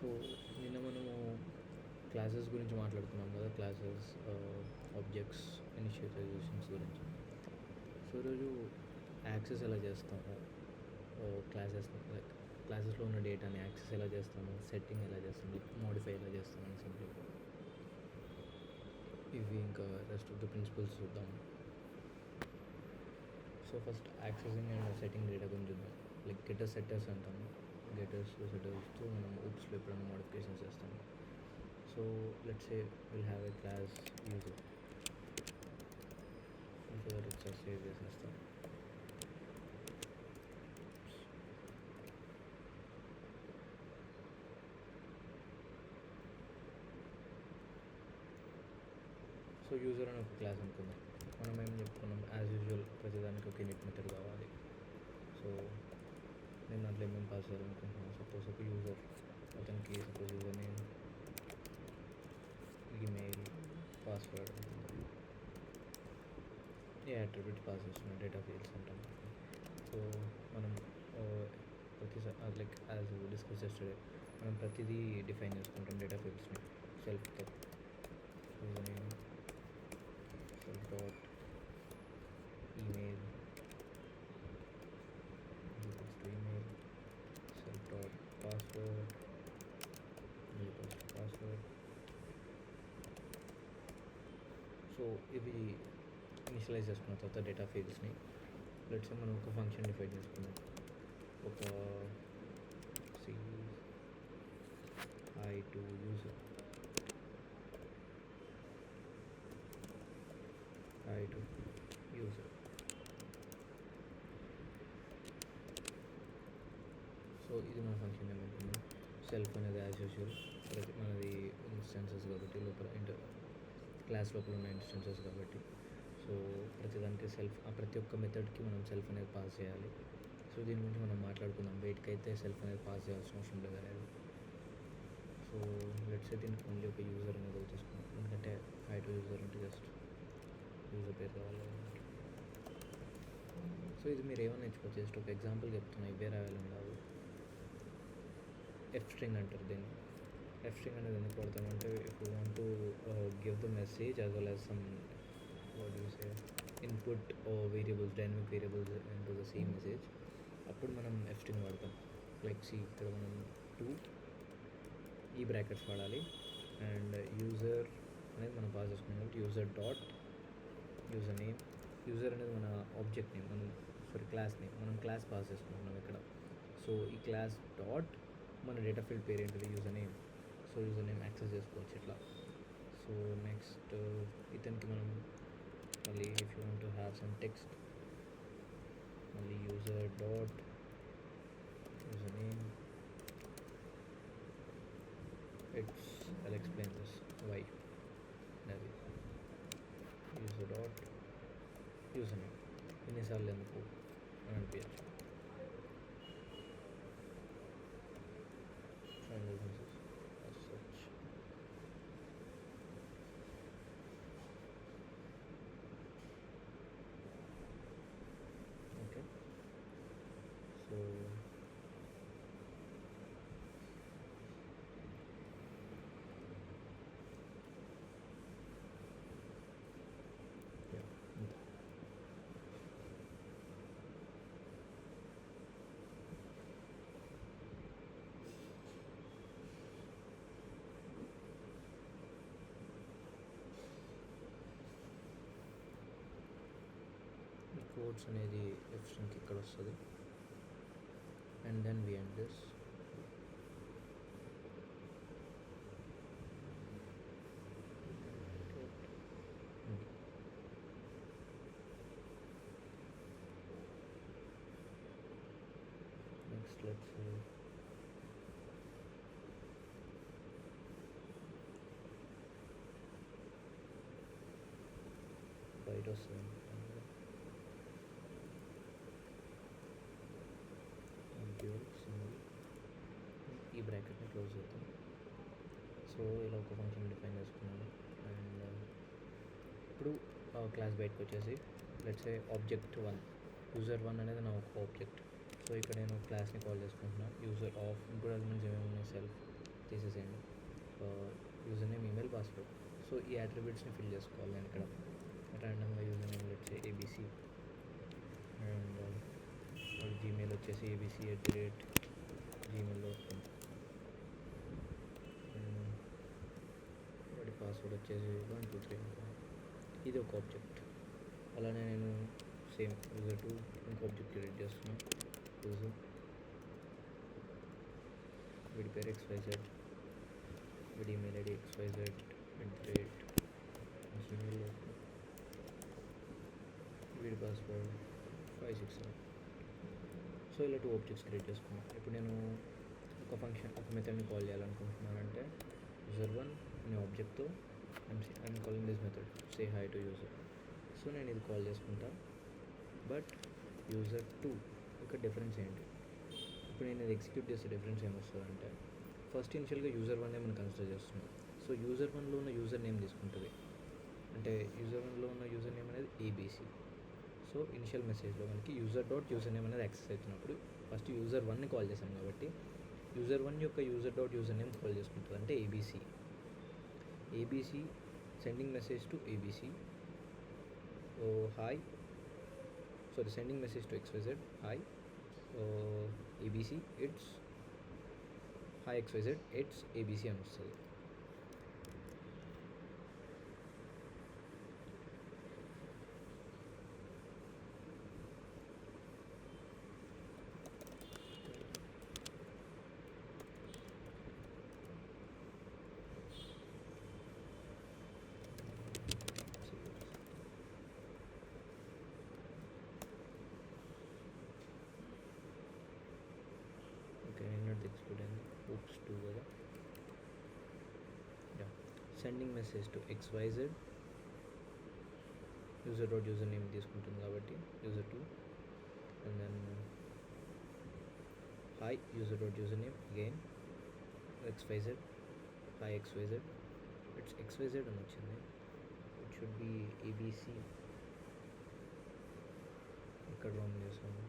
So నిన్న మనము classes గురించి మాట్లాడుకున్నాం కదా, క్లాసెస్, ఆబ్జెక్ట్స్, ఇనిషియలైజేషన్స్ గురించి. సో ఈరోజు యాక్సెస్ ఎలా చేస్తాము, క్లాసెస్ లైక్ క్లాసెస్లో ఉన్న డేటాని యాక్సెస్ ఎలా చేస్తాము, సెట్టింగ్ ఎలా చేస్తాము, మోడిఫై ఎలా చేస్తాము అని సింపుల్. ఇవి ఇంకా రెస్ట్ ఆఫ్ ద ప్రిన్సిపల్స్ చూద్దాం. So first accessing and setting data గురించి చూద్దాం. లైక్ గెటర్స్ సెట్టర్స్ అంటాము. గెటర్స్ సెట్టర్స్తో మనం ఊప్స్లో ఎప్పుడైనా మోడిఫికేషన్స్ చేస్తాము. So let's say will have a class user. User ఇట్లా సేవ్ చేసేస్తాం. సో యూజర్ అని ఒక క్లాస్ అనుకుందాం. మనం ఏం చెప్పుకున్నాం, యాజ్ యూజువల్ ప్రతిదానికి ఒక ఇనిట్ మెథడ్ కావాలి. సో నేను దాంట్లో ఏమేమి పాస్ చేయాలనుకుంటున్నాను. సపోజ్ ఒక యూజర్, అతనికి suppose user name, email, password, ఏ అట్రిబ్యూట్ పాస్ చేస్తున్నాం, డేటా ఫీల్డ్స్ అంటాం. సో మనం ప్రతిసారి లైక్ యాజ్ డిస్కస్ చేస్తే మనం ప్రతిదీ డిఫైన్ చేసుకుంటాం డేటా ఫీల్డ్స్ని సెల్ఫ్తో. User name, self dot email, email, self dot password, password. So ఇవి ఇనిషియలైజ్ చేసుకున్న తర్వాత డేటా ఫీల్డ్స్ని లెట్స్ మనం ఒక ఫంక్షన్ డిఫైన్ చేసుకున్నాం. ఒక i to user, i to user. So ఇది మన ఫంక్షన్ ఏమనుకున్నాం. సెల్ఫ్ అనేది యాజ్ యూజువల్ ప్రతి మనది ఇన్స్టెన్సెస్ కాబట్టి లోపల క్లాస్ లోపల ఉన్న ఇన్స్టెన్సెస్ కాబట్టి, సో ప్రతిదానికి సెల్ఫ్, ప్రతి ఒక్క మెథడ్కి మనం సెల్ఫ్ అనేది పాస్ చేయాలి. సో దీని గురించి మనం మాట్లాడుకుందాం. వెయిట్కైతే సెల్ఫ్ అనేది పాస్ చేయాల్సిన అవసరం లేదు అనేది. సో లెట్స్ సే దీనికి ఓన్లీ ఒక యూజర్ అనేది తీసుకున్నాం, ఎందుకంటే ఐ టు యూజర్ అంటే జస్ట్ యూజర్ పేరు కావాలి. సో ఇది మీరు ఏమైనా నేర్చుకోవచ్చు. జస్ట్ ఒక ఎగ్జాంపుల్ చెప్తున్నా, ఇవే రాయాలని కాదు. ఎఫ్ స్ట్రింగ్ అంటారు దీన్ని. ఎఫ్ స్ట్రింగ్ అనేది ఎందుకు పడతామంటే, if you want to give the message as well as some what you say input variables, dynamic variables into the same message, అప్పుడు మనం ఎఫ్ స్ట్రింగ్ వాడతాం. లైక్ సి ఇక్కడ మనం 2 ఈ బ్రాకెట్స్ వాడాలి. అండ్ యూజర్ అనేది మనం పాస్ చేసుకున్నాం కాబట్టి user dot user name. User అనేది మన ఆబ్జెక్ట్ నేమ్, క్లాస్ నేమ్. మనం క్లాస్ పాస్ చేసుకుంటున్నాం ఇక్కడ. సో ఈ క్లాస్ డాట్ మన డేటా ఫీల్డ్ పేరు ఏంటిది, user name. So user name access చేసుకోవచ్చు ఇట్లా. సో నెక్స్ట్ ఇతనికి మనం మళ్ళీ if you want to have some text, మళ్ళీ user dot user name. I'll explain this why. అది యూజర్ డాట్ యూజర్ నేమ్. ఎన్నిసార్లు ఎందుకు అని అనిపించచ్చు. as such. Okay, so yeah, ఈ కోడ్స్ అనేది ఎఫ్ స్ట్రింగ్కి ఇక్కడ వస్తుంది. And then we end this. Next, let's say bite వస్తుంది. ఈ బ్రాకెట్ని క్లోజ్ చేద్దాం. సో ఇలా ఒక ఫంక్షన్ డిఫైన్ చేసుకున్నాను. అండ్ ఇప్పుడు క్లాస్ బయటకు వచ్చేసి లెట్స్ సే ఆబ్జెక్ట్ 1, యూజర్ 1 అనేది నా ఒక ఆబ్జెక్ట్. సో ఇక్కడ నేను క్లాస్ని కాల్ చేసుకుంటున్నాను. యూజర్ ఆఫ్ ఇంకోటి ఎలిమెంట్స్ ఏమేమి ఉన్నాయి, సెల్ఫ్, తీసేసేయండి. User name, email, password. So ఈ అట్రిబ్యూట్స్ని ఫిల్ చేసుకోవాలి నేను ఇక్కడ. ర్యాండమ్గా యూజర్ నేమ్ వచ్చే ఏబీసీ, అండ్ జీమెయిల్ వచ్చేసి abc@gmail.com, వాడి పాస్వర్డ్ వచ్చేసి 123. ఇది ఒక ఆబ్జెక్ట్. అలానే నేను సేమ్ యూజర్2 ఇంకో ఆబ్జెక్ట్ క్రియేట్ చేస్తున్నాను. యూజర్, వీడి పేరు XYZ, వీడి ఈమెయిల్ ఐడి xyz@gmail.com, వీడి పాస్వర్డ్ 567. సో ఇలా 2 ఆబ్జెక్ట్స్ క్రియేట్ చేసుకున్నాను. ఇప్పుడు నేను ఒక మెథడ్ని కాల్ చేయాలనుకుంటున్నానంటే user1 అనే ఆబ్జెక్ట్తో I'm calling this method say hi to user. So నేను ఇది కాల్ చేసుకుంటా. బట్ user2 యొక్క డిఫరెన్స్ ఏంటి? ఇప్పుడు నేను ఇది ఎగ్జిక్యూట్ చేసే డిఫరెన్స్ ఏమొస్తుందంటే, ఫస్ట్ ఇనిషియల్గా user1 మనం కన్సిడర్ చేస్తున్నాం. సో user1లో ఉన్న యూజర్ నేమ్ తీసుకుంటుంది. అంటే user1లో ఉన్న యూజర్ నేమ్ అనేది ABC. సో ఇనిషియల్ మెసేజ్లో మనకి user.username అనేది యాక్సెస్ అవుతున్నప్పుడు ఫస్ట్ user1ని కాల్ చేసాం కాబట్టి user1 యొక్క user.username కాల్ చేసుకుంటుంది, అంటే ABC sending message to ABC, sending message to XYZ, hi ABC, it's hi XYZ, it's ABC అని వస్తుంది. ఎగ్జిక్యూట్ అయింది. oops 2 కదా. Sending message to XYZ, user.username తీసుకుంటుంది కాబట్టి user2, and then hi user.username again XYZ, hi XYZ, it's XYZ అని వచ్చింది. It should be ABC. ఇక్కడ wrong చేసాము.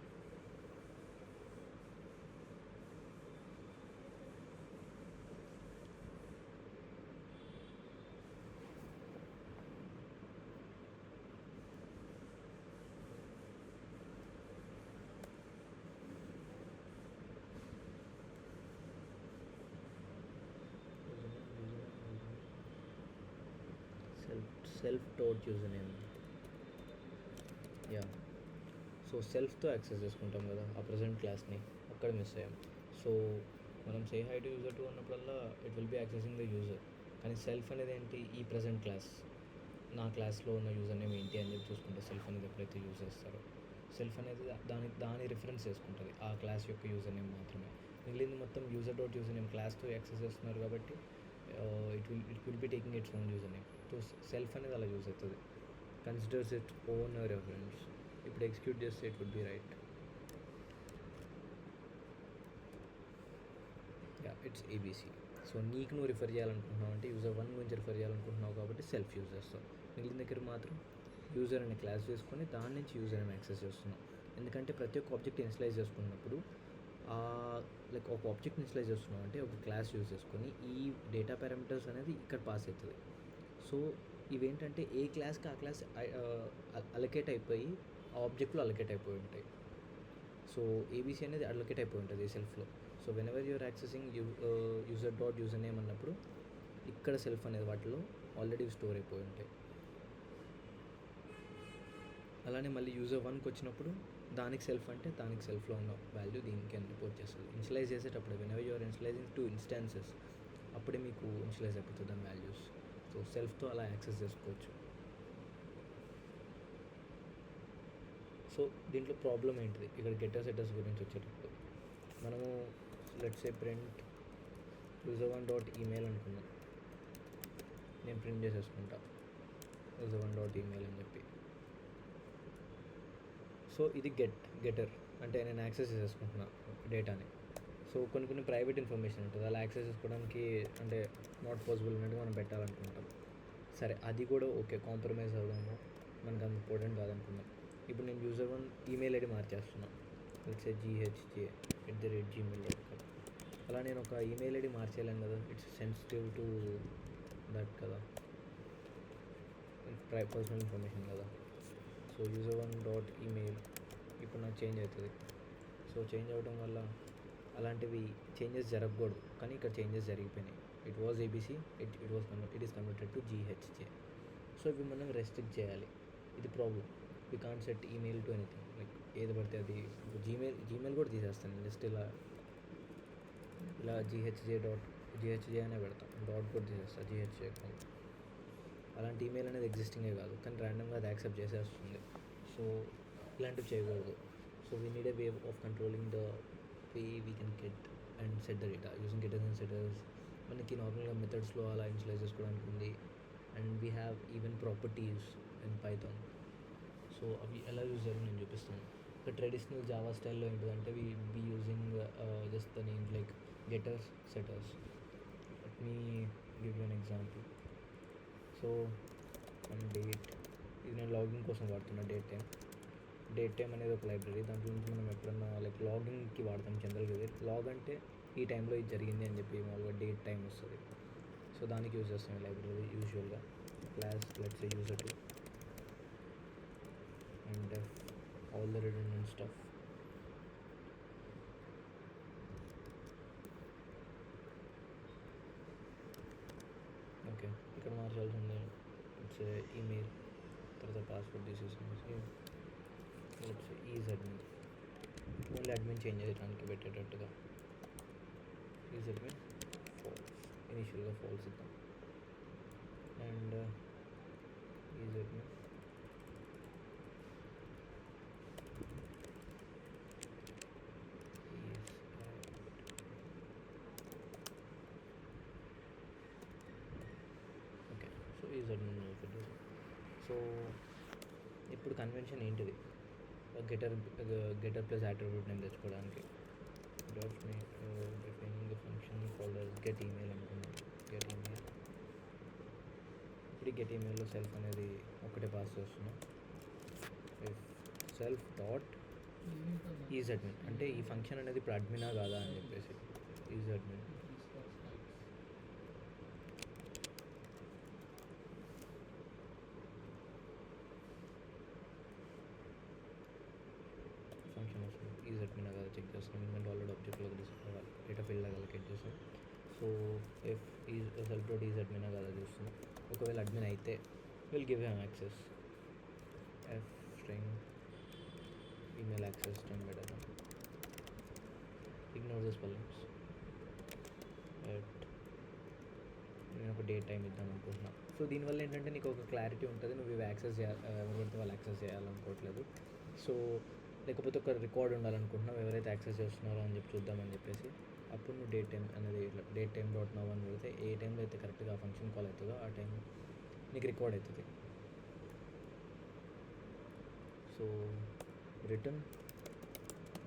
Self user name. సో సెల్ఫ్తో యాక్సెస్ చేసుకుంటాం కదా ఆ ప్రజెంట్ క్లాస్ని, అక్కడ మిస్ అయ్యాం. సో మనం సే హై టు యూజర్2 అన్నప్పుడల్లా it will be accessing the user. కానీ సెల్ఫ్ అనేది ఏంటి? ఈ ప్రజెంట్ క్లాస్, నా క్లాస్లో ఉన్న యూజర్ నేమ్ ఏంటి అని చెప్పి చూసుకుంటే సెల్ఫ్ అనేది ఎప్పుడైతే యూజ్ చేస్తారో, సెల్ఫ్ అనేది దాని రిఫరెన్స్ చేసుకుంటుంది, ఆ క్లాస్ యొక్క యూజర్ నేమ్ మాత్రమే. మిగిలింది మొత్తం user.username క్లాస్తో యాక్సెస్ చేస్తున్నారు కాబట్టి it will be taking its own user name. So self అనేది అలా యూజ్ అవుతుంది, కన్సిడర్స్ ఇట్ ఓన్ రెఫరెన్స్. ఇప్పుడు ఎగ్జిక్యూట్ చేస్తే it would be right. It's ABC. So నీకు నువ్వు రిఫర్ చేయాలనుకుంటున్నావు అంటే user1 గురించి రిఫర్ చేయాలనుకుంటున్నావు కాబట్టి సెల్ఫ్ యూజ్ చేస్తావు. మిగిలిన దగ్గర మాత్రం యూజర్ అనే క్లాస్ చేసుకొని దాని నుంచి యూజర్ నేమ్ యాక్సెస్ చేస్తున్నావు. ఎందుకంటే ప్రతి ఒక్క ఆబ్జెక్ట్ ఇనిషియలైజ్ చేసుకున్నప్పుడు లైక్ ఒక ఆబ్జెక్ట్ ఇనిషియలైజ్ చేస్తున్నాం అంటే ఒక క్లాస్ యూజ్ చేసుకొని ఈ డేటా పారామీటర్స్ అనేది ఇక్కడ పాస్ అవుతుంది. సో ఇవేంటంటే ఏ క్లాస్కి ఆ క్లాస్ అలొకేట్ అయిపోయి ఆ ఆబ్జెక్ట్లో అలొకేట్ అయిపోయి ఉంటాయి. సో ABC అనేది అలొకేట్ అయిపోయి ఉంటుంది సెల్ఫ్లో. So whenever you're accessing user.username అన్నప్పుడు ఇక్కడ సెల్ఫ్ అనేది వాటిలో ఆల్రెడీ స్టోర్ అయిపోయి ఉంటాయి. అలానే మళ్ళీ user1కి వచ్చినప్పుడు దానికి సెల్ఫ్ అంటే దానికి సెల్ఫ్లో ఉన్న వాల్యూ దీనికి అని రిపోర్ట్ చేస్తుంది. ఇనిషియలైజ్ చేసేటప్పుడు వెనెవర్ యూఆర్ ఇనిషియలైజింగ్ 2 ఇన్స్టాన్సెస్ అప్పుడే మీకు ఇనిషియలైజ్ అయిపోతుంది దాని వాల్యూస్. సో సెల్ఫ్తో అలా యాక్సెస్ చేసుకోవచ్చు. సో దీంట్లో ప్రాబ్లం ఏంటిది? ఇక్కడ గెటర్ సెటర్స్ గురించి వచ్చేటప్పుడు మనము లెట్స్ సే ప్రింట్ user1.email అనుకుందాం. నేను ప్రింట్ చేసేసుకుంటా user1.email అని చెప్పి. సో ఇది గెటర్ అంటే నేను యాక్సెస్ చేసేసుకుంటున్నా డేటాని. సో కొన్ని ప్రైవేట్ ఇన్ఫర్మేషన్ ఉంటుంది, అలా యాక్సెస్ చేసుకోవడానికి అంటే నాట్ పాసిబుల్ అన్నట్టు మనం పెట్టాలనుకుంటాం. సరే అది కూడా ఓకే, కాంప్రమైజ్ అవ్వడము మనకు అంత ఇంపార్టెంట్ కాదనుకుందాం. ఇప్పుడు నేను user1 ఈమెయిల్ ఐడి మార్చేస్తున్నా, లెట్స్ సే GHJ@gmail.com. అలా నేను ఒక ఈమెయిల్ ఐడి మార్చేయలేను కదా, ఇట్స్ సెన్సిటివ్ టు దట్ కదా, పర్సనల్ ఇన్ఫర్మేషన్ కదా. So user one dot email ఇప్పుడు నాకు చేంజ్ అవుతుంది. సో చేంజ్ అవ్వడం వల్ల అలాంటివి చేంజెస్ జరగకూడదు, కానీ ఇక్కడ చేంజెస్ జరిగిపోయినాయి. It was ABC, it is converted to GHJ. So ఇవి మనం రెస్ట్రిక్ట్ చేయాలి. ఇది problem. We can't set email to anything, like ఏది పడితే అది. జీమెయిల్ కూడా తీసేస్తాను, జస్ట్ ఇలా జీహెచ్జే అనే పెడతాం, డాట్ కూడా తీసేస్తాను, జీహెచ్జే కాదు. అలాంటి ఈమెయిల్ అనేది ఎగ్జిస్టింగే కాదు, కానీ ర్యాండమ్గా అది యాక్సెప్ట్ చేసేస్తుంది. సో ఇలాంటివి చేయకూడదు. So we need a way of controlling the way we can get and set the data using getters and setters. మనకి నార్మల్గా మెథడ్స్లో అలా ఇన్స్టలైజ్ చేసుకోవడానికి ఉంది. And we have even properties in Python. So అవి ఎలా యూజ్ చేయాలో నేను చూపిస్తాను. ఒక ట్రెడిషనల్ జావా స్టైల్లో ఏంటంటే we be using just the name like getters, setters. Let me give you an example. So date, ఇది నేను లాగిన్ కోసం వాడుతున్నా. డేట్ టైం అనేది ఒక లైబ్రరీ. దాంట్లో నుంచి మనం ఎప్పుడన్నా లైక్ లాగిన్కి వాడతాం జనరల్గా. ఇది లాగ్ అంటే ఈ టైంలో ఇది జరిగింది అని చెప్పి మామూలుగా డేట్ టైం వస్తుంది. సో దానికి యూజ్ చేస్తాం ఈ లైబ్రరీ యూజువల్గా. Class let's say user to and all the redundant stuff. Okay, ఇక్కడ మార్చాల్సింది ఇట్స్ ఈమెయిల్, తర్వాత పాస్వర్డ్ తీసేసి let's is admin. Only admin change చేయడానికి పెట్టేటట్టుగా ఈజ్ అడ్మిన్ ఫాల్స్, ఇనిషియల్గా ఫాల్స్ ఇద్దాం. And is admin is admin. So ఇప్పుడు convention ఏంటిది, getter plus attribute name తెచ్చుకోవడానికి dot defining function called get email అనుకున్నాం. గెట్ ఈమెయిల్, ఇప్పుడు గెట్ ఈమెయిల్లో సెల్ఫ్ అనేది ఒకటే పాస్ చేస్తున్నాం. సెల్ఫ్ డాట్ ఈజ్ అడ్మిన్ అంటే ఈ ఫంక్షన్ అనేది ఇప్పుడు అడ్మినా కాదా అని చెప్పేసి. ఈజ్ అడ్మిన్ ఫంక్షన్ వస్తుంది. ఈజ్ అడ్మినా కాదా చెక్ చేస్తాం. ఎందుకంటే ఆల్రెడీ ఆబ్జెక్ట్లోకి తీసుకోవాలి, డేటా ఫీల్డ్ లాగా అలొకేట్ చేస్తాం. So if is self dot is అడ్మినా కాదా చూస్తున్నాం. ఒకవేళ అడ్మిన్ అయితే will give him access. F string email access string పెట్టేద్దాం. Ignore the spellings. నేను ఒక డేట్ టైం ఇద్దాం అనుకుంటున్నాను. సో దీనివల్ల ఏంటంటే నీకు ఒక క్లారిటీ ఉంటుంది, నువ్వు ఇవి యాక్సెస్ ఎవరు పడితే వాళ్ళు యాక్సెస్ చేయాలనుకోవట్లేదు. సో లేకపోతే ఒక రికార్డ్ ఉండాలనుకుంటున్నావు ఎవరైతే యాక్సెస్ చేస్తున్నారో అని చెప్పి చూద్దామని చెప్పేసి. అప్పుడు నువ్వు డేట్ టైం అనేది ఇట్లా డేట్ టైం డాట్ నవ్ అని పెడితే ఏ టైంలో అయితే కరెక్ట్గా ఆ ఫంక్షన్ కాల్ అవుతుందో ఆ టైం నీకు రికార్డ్ అవుతుంది. సో రిటర్న్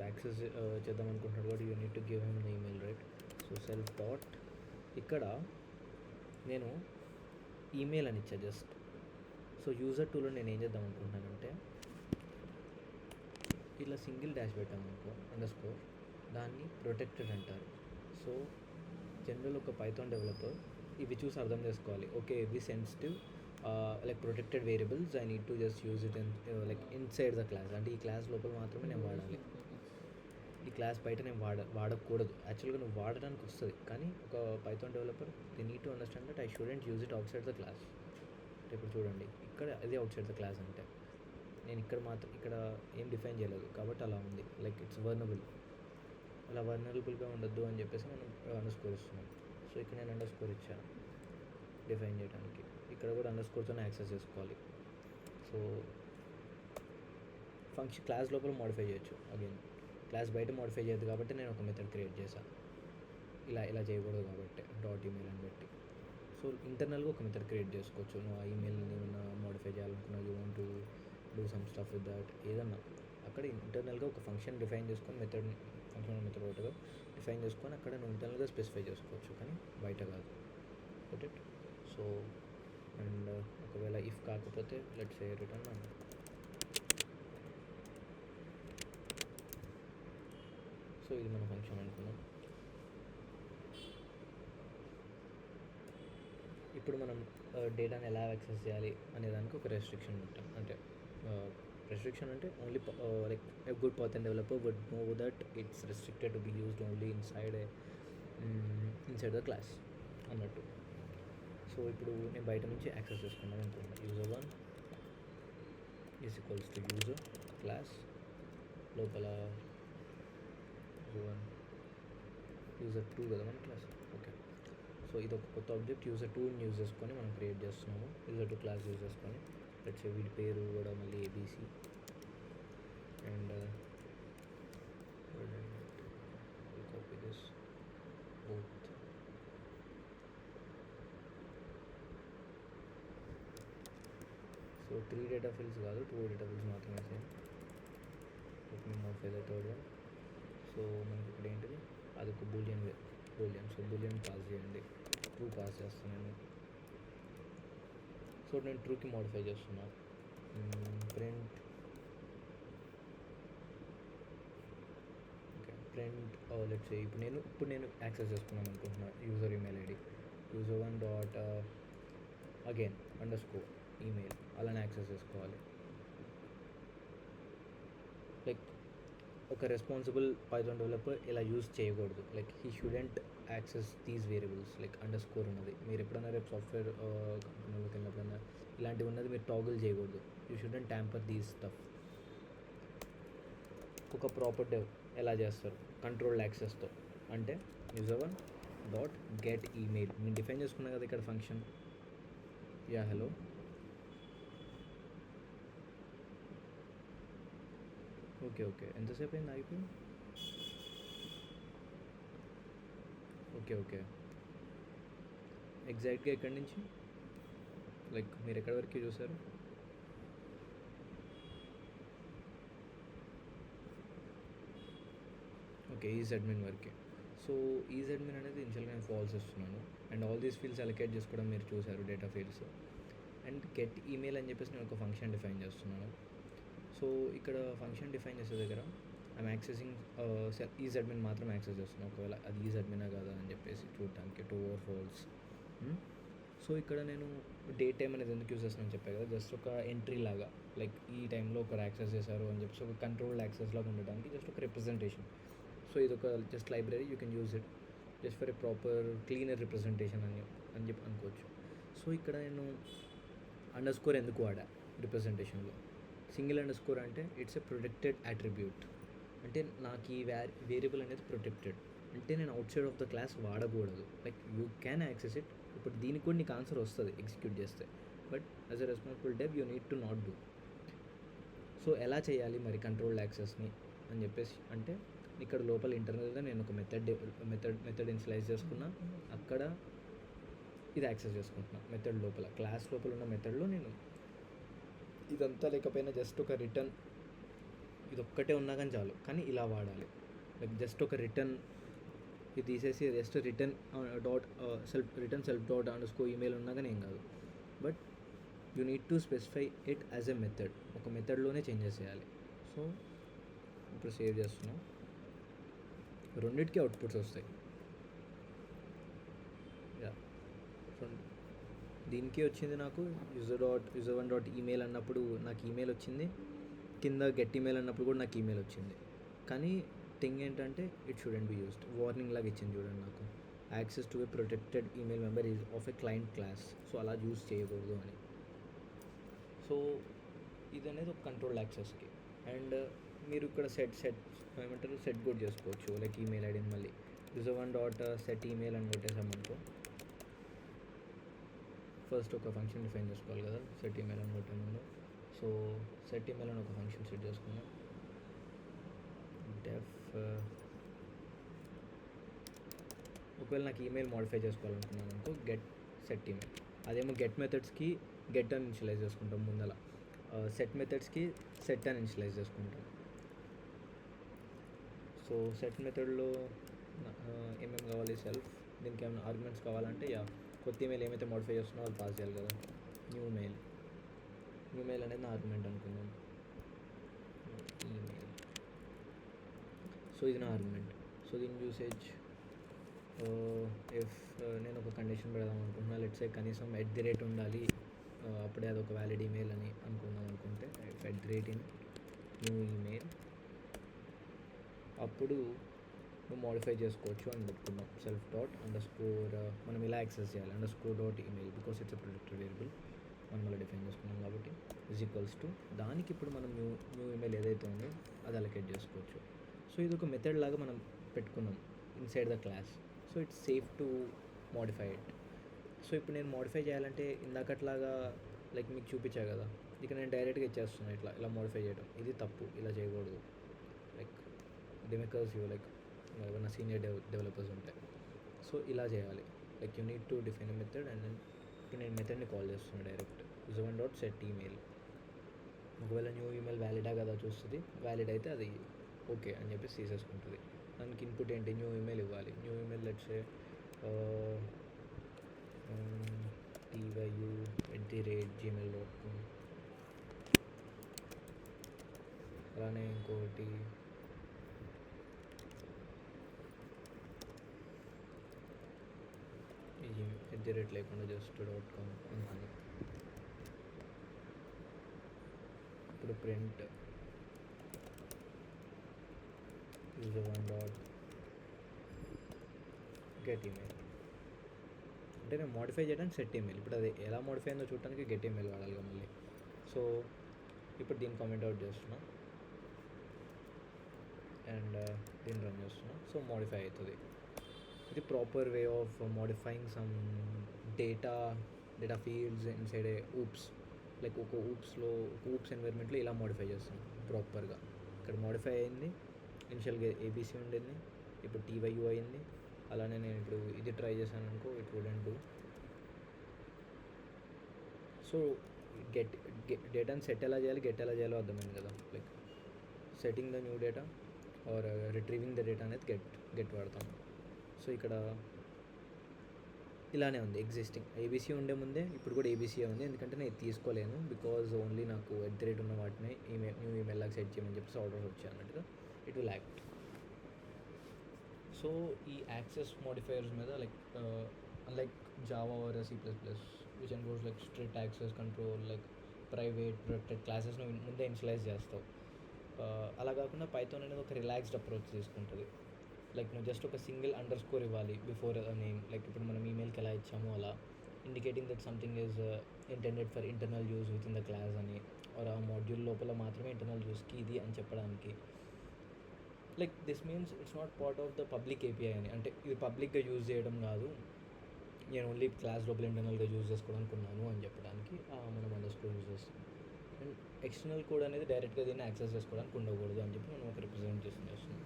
యాక్సెస్ చేద్దాం అనుకుంటున్నాడు కాబట్టి you need to give him the email, right. So self dot ఇక్కడ నేను ఈమెయిల్ అని ఇచ్చా జస్ట్. సో యూజర్ టూలో నేను ఏం చేద్దాం అనుకుంటున్నానంటే ఇలా సింగిల్ డాష్ పెట్టామనుకో అండర్స్కోర్, దాన్ని ప్రొటెక్టెడ్ అంటారు. సో జనరల్ ఒక పైథాన్ డెవలపర్ ఇవి చూసి అర్థం చేసుకోవాలి. ఓకే ఇవి sensitive like protected variables, I need to just use it in like inside the class. అంటే ఈ క్లాస్ లోపల మాత్రమే నేను వాడాలి, ఈ క్లాస్ బయట నేను వాడకూడదు. యాక్చువల్గా నువ్వు వాడడానికి వస్తుంది, కానీ ఒక Python developer they need to understand that I shouldn't use it out side the class. అంటే ఇప్పుడు చూడండి ఇక్కడ ఇది అవుట్ సైడ్ ద క్లాస్ అంటే నేను ఇక్కడ ఏం డిఫైన్ చేయలేదు కాబట్టి అలా ఉంది, లైక్ ఇట్స్ వర్నబుల్. అలా వర్నరబుల్గా ఉండొద్దు అని చెప్పేసి మనం అండర్స్కోర్ ఇస్తున్నాం. సో ఇక్కడ నేను అండర్స్కోర్ ఇచ్చాను డిఫైన్ చేయడానికి, ఇక్కడ కూడా అండర్స్కోర్తోనే యాక్సెస్ చేసుకోవాలి. సో ఫంక్షన్ క్లాస్ లోపల మోడిఫై చేయొచ్చు. అగైన్ క్లాస్ బయట మోడిఫై చేయదు కాబట్టి నేను ఒక మెథడ్ క్రియేట్ చేశాను. ఇలా చేయకూడదు కాబట్టి డాట్ ఈమెయిల్ అని పెట్టి. సో ఇంటర్నల్గా ఒక మెథడ్ క్రియేట్ చేసుకోవచ్చు. నువ్వు ఆ ఈమెయిల్ని ఏమైనా మోడిఫై చేయాలనుకున్నా, you want to do some stuff with that ఏదన్నా అక్కడ ఇంటర్నల్గా ఒక ఫంక్షన్ డిఫైన్ చేసుకొని ఫంక్షన్ మెథడ్ ఒకటిగా డిఫైన్ చేసుకొని అక్కడ నువ్వు ఇంటర్నల్గా స్పెసిఫై చేసుకోవచ్చు, కానీ బయట కాదు. ఓకే. సో అండ్ ఒకవేళ ఇఫ్ కాకపోతే లెట్స్ సే రిటర్న్ అన్న. సో ఇది మన ఫంక్షన్ అనుకున్నాం. ఇప్పుడు మనం డేటాని ఎలా యాక్సెస్ చేయాలి అనే దానికి ఒక రెస్ట్రిక్షన్ ఉంటాం. అంటే రెస్ట్రిక్షన్ అంటే only like a good Python developer would know that it's restricted to be used only inside the class అన్నట్టు. సో ఇప్పుడు నేను బయట నుంచి యాక్సెస్ చేసుకున్నాను అనుకున్నాను. user1 is equals to user class లోపల user2 కదా మన క్లాస్. ఓకే, సో ఇది ఒక కొత్త ఆబ్జెక్ట్ user2ని యూజ్ చేసుకొని మనం క్రియేట్ చేస్తున్నాము. user2 క్లాస్ యూజ్ చేసుకొని లెట్స్ సే వీడి పేరు కూడా మళ్ళీ ABC and copy this both. So 3 data fields కాదు, 2 డేటా ఫీల్డ్స్ మాత్రమే same. Modify the third one. So మనకి ఇప్పుడు ఏంటిది, అది ఒక బూలియన్. సో బూలియన్ పాస్ చేయండి, ట్రూ పాస్ చేస్తాను నేను. సో నేను ట్రూకి మోడిఫై చేస్తున్నాను. ప్రింట్ లెట్స్ సే ఇప్పుడు నేను యాక్సెస్ చేసుకున్నాను అనుకుంటున్నాను user email ID user1 email అలానే యాక్సెస్ చేసుకోవాలి. లైక్ ఒక రెస్పాన్సిబుల్ పైథాన్ డెవలపర్ ఇలా యూజ్ చేయకూడదు. Like he shouldn't access these variables. Like underscore ఉన్నది మీరు ఎప్పుడైనా రేపు సాఫ్ట్వేర్ కంపెనీలోకి వెళ్ళినప్పుడైనా ఇలాంటివి ఉన్నది మీరు టాగుల్ చేయకూడదు. You shouldn't tamper these stuff. ఒక ప్రాపర్ డెవ్ ఎలా చేస్తారు కంట్రోల్డ్ యాక్సెస్తో అంటే user1.get email నేను డిఫైన్ చేసుకున్నా కదా ఇక్కడ ఫంక్షన్. హలో ఓకే ఎంతసేపు అయింది అయిపోయింది? ఓకే ఎగ్జాక్ట్గా ఎక్కడి నుంచి, లైక్ మీరు ఎక్కడి వరకు చూసారు? ఓకే, ఈజడ్మిన్ వరకే. సో ఈజడ్మిన్ అనేది ఇనిషియల్గా నేను ఫాల్స్ ఇస్తున్నాను and all these fields allocate చేసుకోవడం మీరు చూసారు data fields. And get email అని చెప్పేసి నేను ఒక ఫంక్షన్ డిఫైన్ చేస్తున్నాను. సో ఇక్కడ ఫంక్షన్ డిఫైన్ చేసే దగ్గర ఐమ్ యాక్సెసింగ్ ఈజడ్మిన్ మాత్రం యాక్సెస్ చేస్తున్నాను. ఒకవేళ అది ఈజడ్మినా కాదా అని చెప్పేసి చూడటానికి ట్రూ ఆర్ ఫాల్స్. సో ఇక్కడ నేను డేట్ టైం అనేది ఎందుకు యూజ్ చేస్తున్నాను చెప్పాను కదా, జస్ట్ ఒక ఎంట్రీ లాగా. లైక్ ఈ టైంలో ఒకరు యాక్సెస్ చేశారు అని చెప్పేసి ఒక కంట్రోల్డ్ యాక్సెస్ లాగా ఉండడానికి జస్ట్ ఒక రిప్రజెంటేషన్. సో ఇది ఒక just library, you can use it just for a proper cleaner representation అని చెప్పి అనుకోవచ్చు. సో ఇక్కడ నేను అండర్స్కోర్ ఎందుకు వాడా రిప్రజెంటేషన్లో? సింగిల్ అండర్స్కోర్ అంటే ఇట్స్ ఎ ప్రొటెక్టెడ్ అట్రిబ్యూట్. అంటే నాకు ఈ వేరియబుల్ అనేది ప్రొటెక్టెడ్ అంటే నేను outside of the class వాడకూడదు. Like you can access it. ఇప్పుడు దీనికి కూడా నీకు ఆన్సర్ వస్తుంది ఎగ్జిక్యూట్ చేస్తే, but as a responsible dev you need to not do. So ఎలా చేయాలి మరి కంట్రోల్డ్ యాక్సెస్ని అని చెప్పేసి అంటే ఇక్కడ లోపల ఇంటర్నల్గా నేను ఒక మెథడ్ ఇన్స్లైజ్ చేసుకున్నా, అక్కడ ఇది యాక్సెస్ చేసుకుంటున్నా. మెథడ్ లోపల క్లాస్ లోపల ఉన్న మెథడ్లో నేను ఇదంతా లేకపోయినా జస్ట్ ఒక రిటర్న్ ఇది ఒక్కటే ఉన్నా కానీ చాలు, కానీ ఇలా వాడాలి. లైక్ జస్ట్ ఒక రిటర్న్ ఇది తీసేసి just return self dot underscore email ఉన్నా కానీ ఏం కాదు. But you need to specify it as a method. ఒక మెథడ్లోనే చేంజెస్ చేయాలి. సో ఇప్పుడు సేవ్ చేస్తున్నాం, రెండింటికి అవుట్పుట్స్ వస్తాయి. దీనికి వచ్చింది నాకు user1.email అన్నప్పుడు నాకు ఈమెయిల్ వచ్చింది, కింద గెట్ ఈమెయిల్ అన్నప్పుడు కూడా నాకు ఈమెయిల్ వచ్చింది. కానీ థింగ్ ఏంటంటే it shouldn't be used. Warning లాగా ఇచ్చింది చూడండి నాకు, access to A protected email member is of a client class. So అలా యూస్ చేయకూడదు అని. సో ఇది అనేది ఒక కంట్రోల్ యాక్సెస్కి. అండ్ మీరు ఇక్కడ సెట్ కూడా చేసుకోవచ్చు. లైక్ ఈమెయిల్ ఐడిని మళ్ళీ user1.set email అని కొట్టేసామనుకో, ఫస్ట్ ఒక ఫంక్షన్ డిఫైన్ చేసుకోవాలి కదా సెట్ ఈమెయిల్ అని కొట్టే ముందు. సో సెట్ ఈమెయిల్ అని ఒక ఫంక్షన్ సెట్ చేసుకున్నాం. ఒకవేళ నాకు ఈమెయిల్ మోడిఫై చేసుకోవాలనుకున్నాను అనుకో, గెట్ సెట్ ఈమెయిల్. అదేమో గెట్ మెథడ్స్కి గెట్ అని ఇనిషియలైజ్ చేసుకుంటాం ముందల, సెట్ మెథడ్స్కి సెట్ అని ఇనిషియలైజ్ చేసుకుంటాం. సో సెట్ మెథడ్లో ఏమేమి కావాలి, సెల్ఫ్, దీనికి ఏమైనా ఆర్గ్యుమెంట్స్ కావాలంటే కొత్త ఈమెయిల్ ఏమైతే మోడిఫై చేస్తున్నా అది పాస్ చేయాలి కదా. న్యూ మెయిల్ అనేది నా ఆర్గ్యుమెంట్ అనుకుందాం, ఈమెయిల్. సో ఇది నా ఆర్గ్యుమెంట్. సో దీని యూసేజ్ ఇఫ్ నేను ఒక కండిషన్ పెడదాం అనుకుంటున్నా, లెట్స్ సే కనీసం @ ఉండాలి, అప్పుడే అదొక వ్యాలిడ్ ఈమెయిల్ అని అనుకుందాం అనుకుంటే, ఇఫ్ @ న్యూ ఈమెయిల్, అప్పుడు నువ్వు మోడిఫై చేసుకోవచ్చు అని పెట్టుకున్నాం. self._ మనం ఇలా యాక్సెస్ చేయాలి _.email because it's protected variable, మనం అలా డిఫైన్ చేసుకున్నాం కాబట్టి = దానికి ఇప్పుడు మనం న్యూ ఈమెయిల్ ఏదైతే ఉందో అది అలొకేట్ చేసుకోవచ్చు. సో ఇది ఒక మెథడ్ లాగా మనం పెట్టుకున్నాం inside the class. So it's safe to modify it. So ఇప్పుడు నేను మోడిఫై చేయాలంటే ఇందాకట్లాగా లైక్ మీకు చూపించా కదా, ఇక నేను డైరెక్ట్గా ఇచ్చేస్తున్నాను ఇలా మోడిఫై చేయడం. ఇది తప్పు, ఇలా చేయకూడదు. లైక్ డెమికర్స్ లైక్ ఏమైనా సీనియర్ డెవలపర్స్ ఉంటాయి. సో ఇలా చేయాలి. Like you need to define a method and then ఇప్పుడు నేను మెథడ్ని కాల్ చేస్తున్నాను డైరెక్ట్ _set_email. ఒకవేళ న్యూ ఈమెయిల్ వ్యాలిడా కదా చూస్తుంది, వ్యాలిడ్ అయితే అది ఓకే అని చెప్పి తీసేసుకుంటుంది. దానికి ఇన్పుట్ ఏంటి, న్యూ ఈమెయిల్ ఇవ్వాలి. New email let's say tyu@gmail.com. అలానే ఇంకోటి @ లేకుండా జస్ట్ .com అనుకున్నాను. ఇప్పుడు ప్రింట్ user1.get email అంటే నేను మోడిఫై చేయడానికి సెట్ ఈమెయిల్. ఇప్పుడు అది ఎలా మోడిఫై అయిందో చూడడానికి గెట్ ఈమెయిల్ వాడాలి మళ్ళీ. సో ఇప్పుడు దీన్ని కామెంట్ అవుట్ చేస్తున్నా అండ్ దీన్ని రన్ చేస్తున్నా. సో మోడిఫై అవుతుంది. ఇది proper way of modifying some data fields inside A oops. Like ఒక ఊప్స్ ఎన్వైర్మెంట్లో ఇలా మోడిఫై చేస్తాం ప్రాపర్గా. ఇక్కడ మోడిఫై అయింది, ఇనిషియల్గా ABC ఉండేది, ఇప్పుడు TYU అయింది. అలానే నేను ఇప్పుడు ఇది ట్రై చేశాను అనుకో, ఇట్ వుడెంట్ డూ. సో డేటాని సెట్ ఎలా చేయాలి, గెట్ ఎలా చేయాలో అర్థమైంది కదా. Like setting the new data or retrieving the data అనేది గెట్ వాడతాం. సో ఇక్కడ ఇలానే ఉంది. ఎగ్జిస్టింగ్ ABC ఉండే ముందే ఇప్పుడు కూడా ABC ఉంది, ఎందుకంటే నేను తీసుకోలేను బికాజ్ ఓన్లీ నాకు @ ఉన్న వాటిని న్యూ ఈమెయిల్ లాగా సెట్ చేయమని చెప్పేసి ఆర్డర్స్ వచ్చాయి అన్నట్టుగా ఇట్ విల్ యాక్ట్. సో ఈ యాక్సెస్ మోడిఫైయర్స్ మీద like unlike Java or C++, which involves like strict access control, like private protected క్లాసెస్ను ముందే ఇనిషియలైజ్ చేస్తావు. అలా కాకుండా పైథాన్ అనేది ఒక రిలాక్స్డ్ అప్రోచ్ తీసుకుంటుంది. లైక్ నువ్వు జస్ట్ ఒక సింగిల్ _ ఇవ్వాలి బిఫోర్ నేమ్. లైక్ ఇప్పుడు మనం ఈమెయిల్కి ఎలా ఇచ్చామో అలా indicating that something is intended for internal use with in the class అని, ఆర్ ఆ మాడ్యూల్ లోపల మాత్రమే ఇంటర్నల్ యూస్కి ఇది అని చెప్పడానికి. Like this means it's not part of the public API అని. అంటే ఇది పబ్లిక్గా యూజ్ చేయడం కాదు, నేను ఓన్లీ క్లాస్ లోపల ఇంటర్నల్గా యూజ్ చేసుకోవడానికి ఉన్నాను అని చెప్పడానికి మనం _ యూజ్ చేస్తాం. అండ్ ఎక్స్టర్నల్ కోడ్ అనేది డైరెక్ట్గా దీన్ని యాక్సెస్ చేసుకోవడానికి ఉండకూడదు అని చెప్పి మనం ఒక రిప్రజెంటేషన్ చేస్తున్నాం.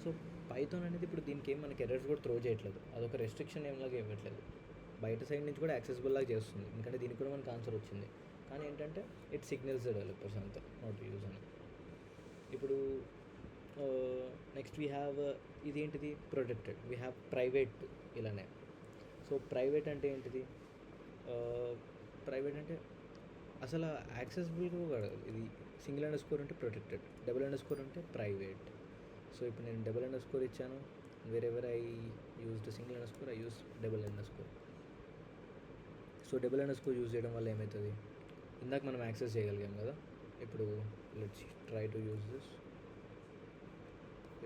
సో పైథాన్ అనేది ఇప్పుడు దీనికి ఏం మనకి ఎర్రర్స్ కూడా త్రో చేయట్లేదు, అదొక రెస్ట్రిక్షన్ ఏమిలాగా ఇవ్వట్లేదు. బయట సైడ్ నుంచి కూడా యాక్సెసిబుల్ లాగా చేస్తుంది, ఎందుకంటే దీనికి కూడా మనకు ఆన్సర్ వచ్చింది. కానీ ఏంటంటే ఇట్ సిగ్నల్స్ డెవలపర్స్ అంతా, నాట్ యూజ్ అని. ఇప్పుడు నెక్స్ట్ వీ హ్యావ్ ఇదేంటిది ప్రొటెక్టెడ్, వీ హ్యావ్ ప్రైవేట్ ఇలానే. సో ప్రైవేట్ అంటే ఏంటిది, ప్రైవేట్ అంటే అసలు యాక్సెసిబుల్గా కాదు. ఇది సింగిల్ _ ఉంటే ప్రొటెక్టెడ్, _ ఉంటే ప్రైవేట్. సో ఇప్పుడు నేను _ ఇచ్చాను, wherever I used single _ I use _ so _ use చేయడం వల్ల ఏమవుతుంది, ఇందాక మనం యాక్సెస్ చేయగలిగాం కదా. ఇప్పుడు let's try to use this.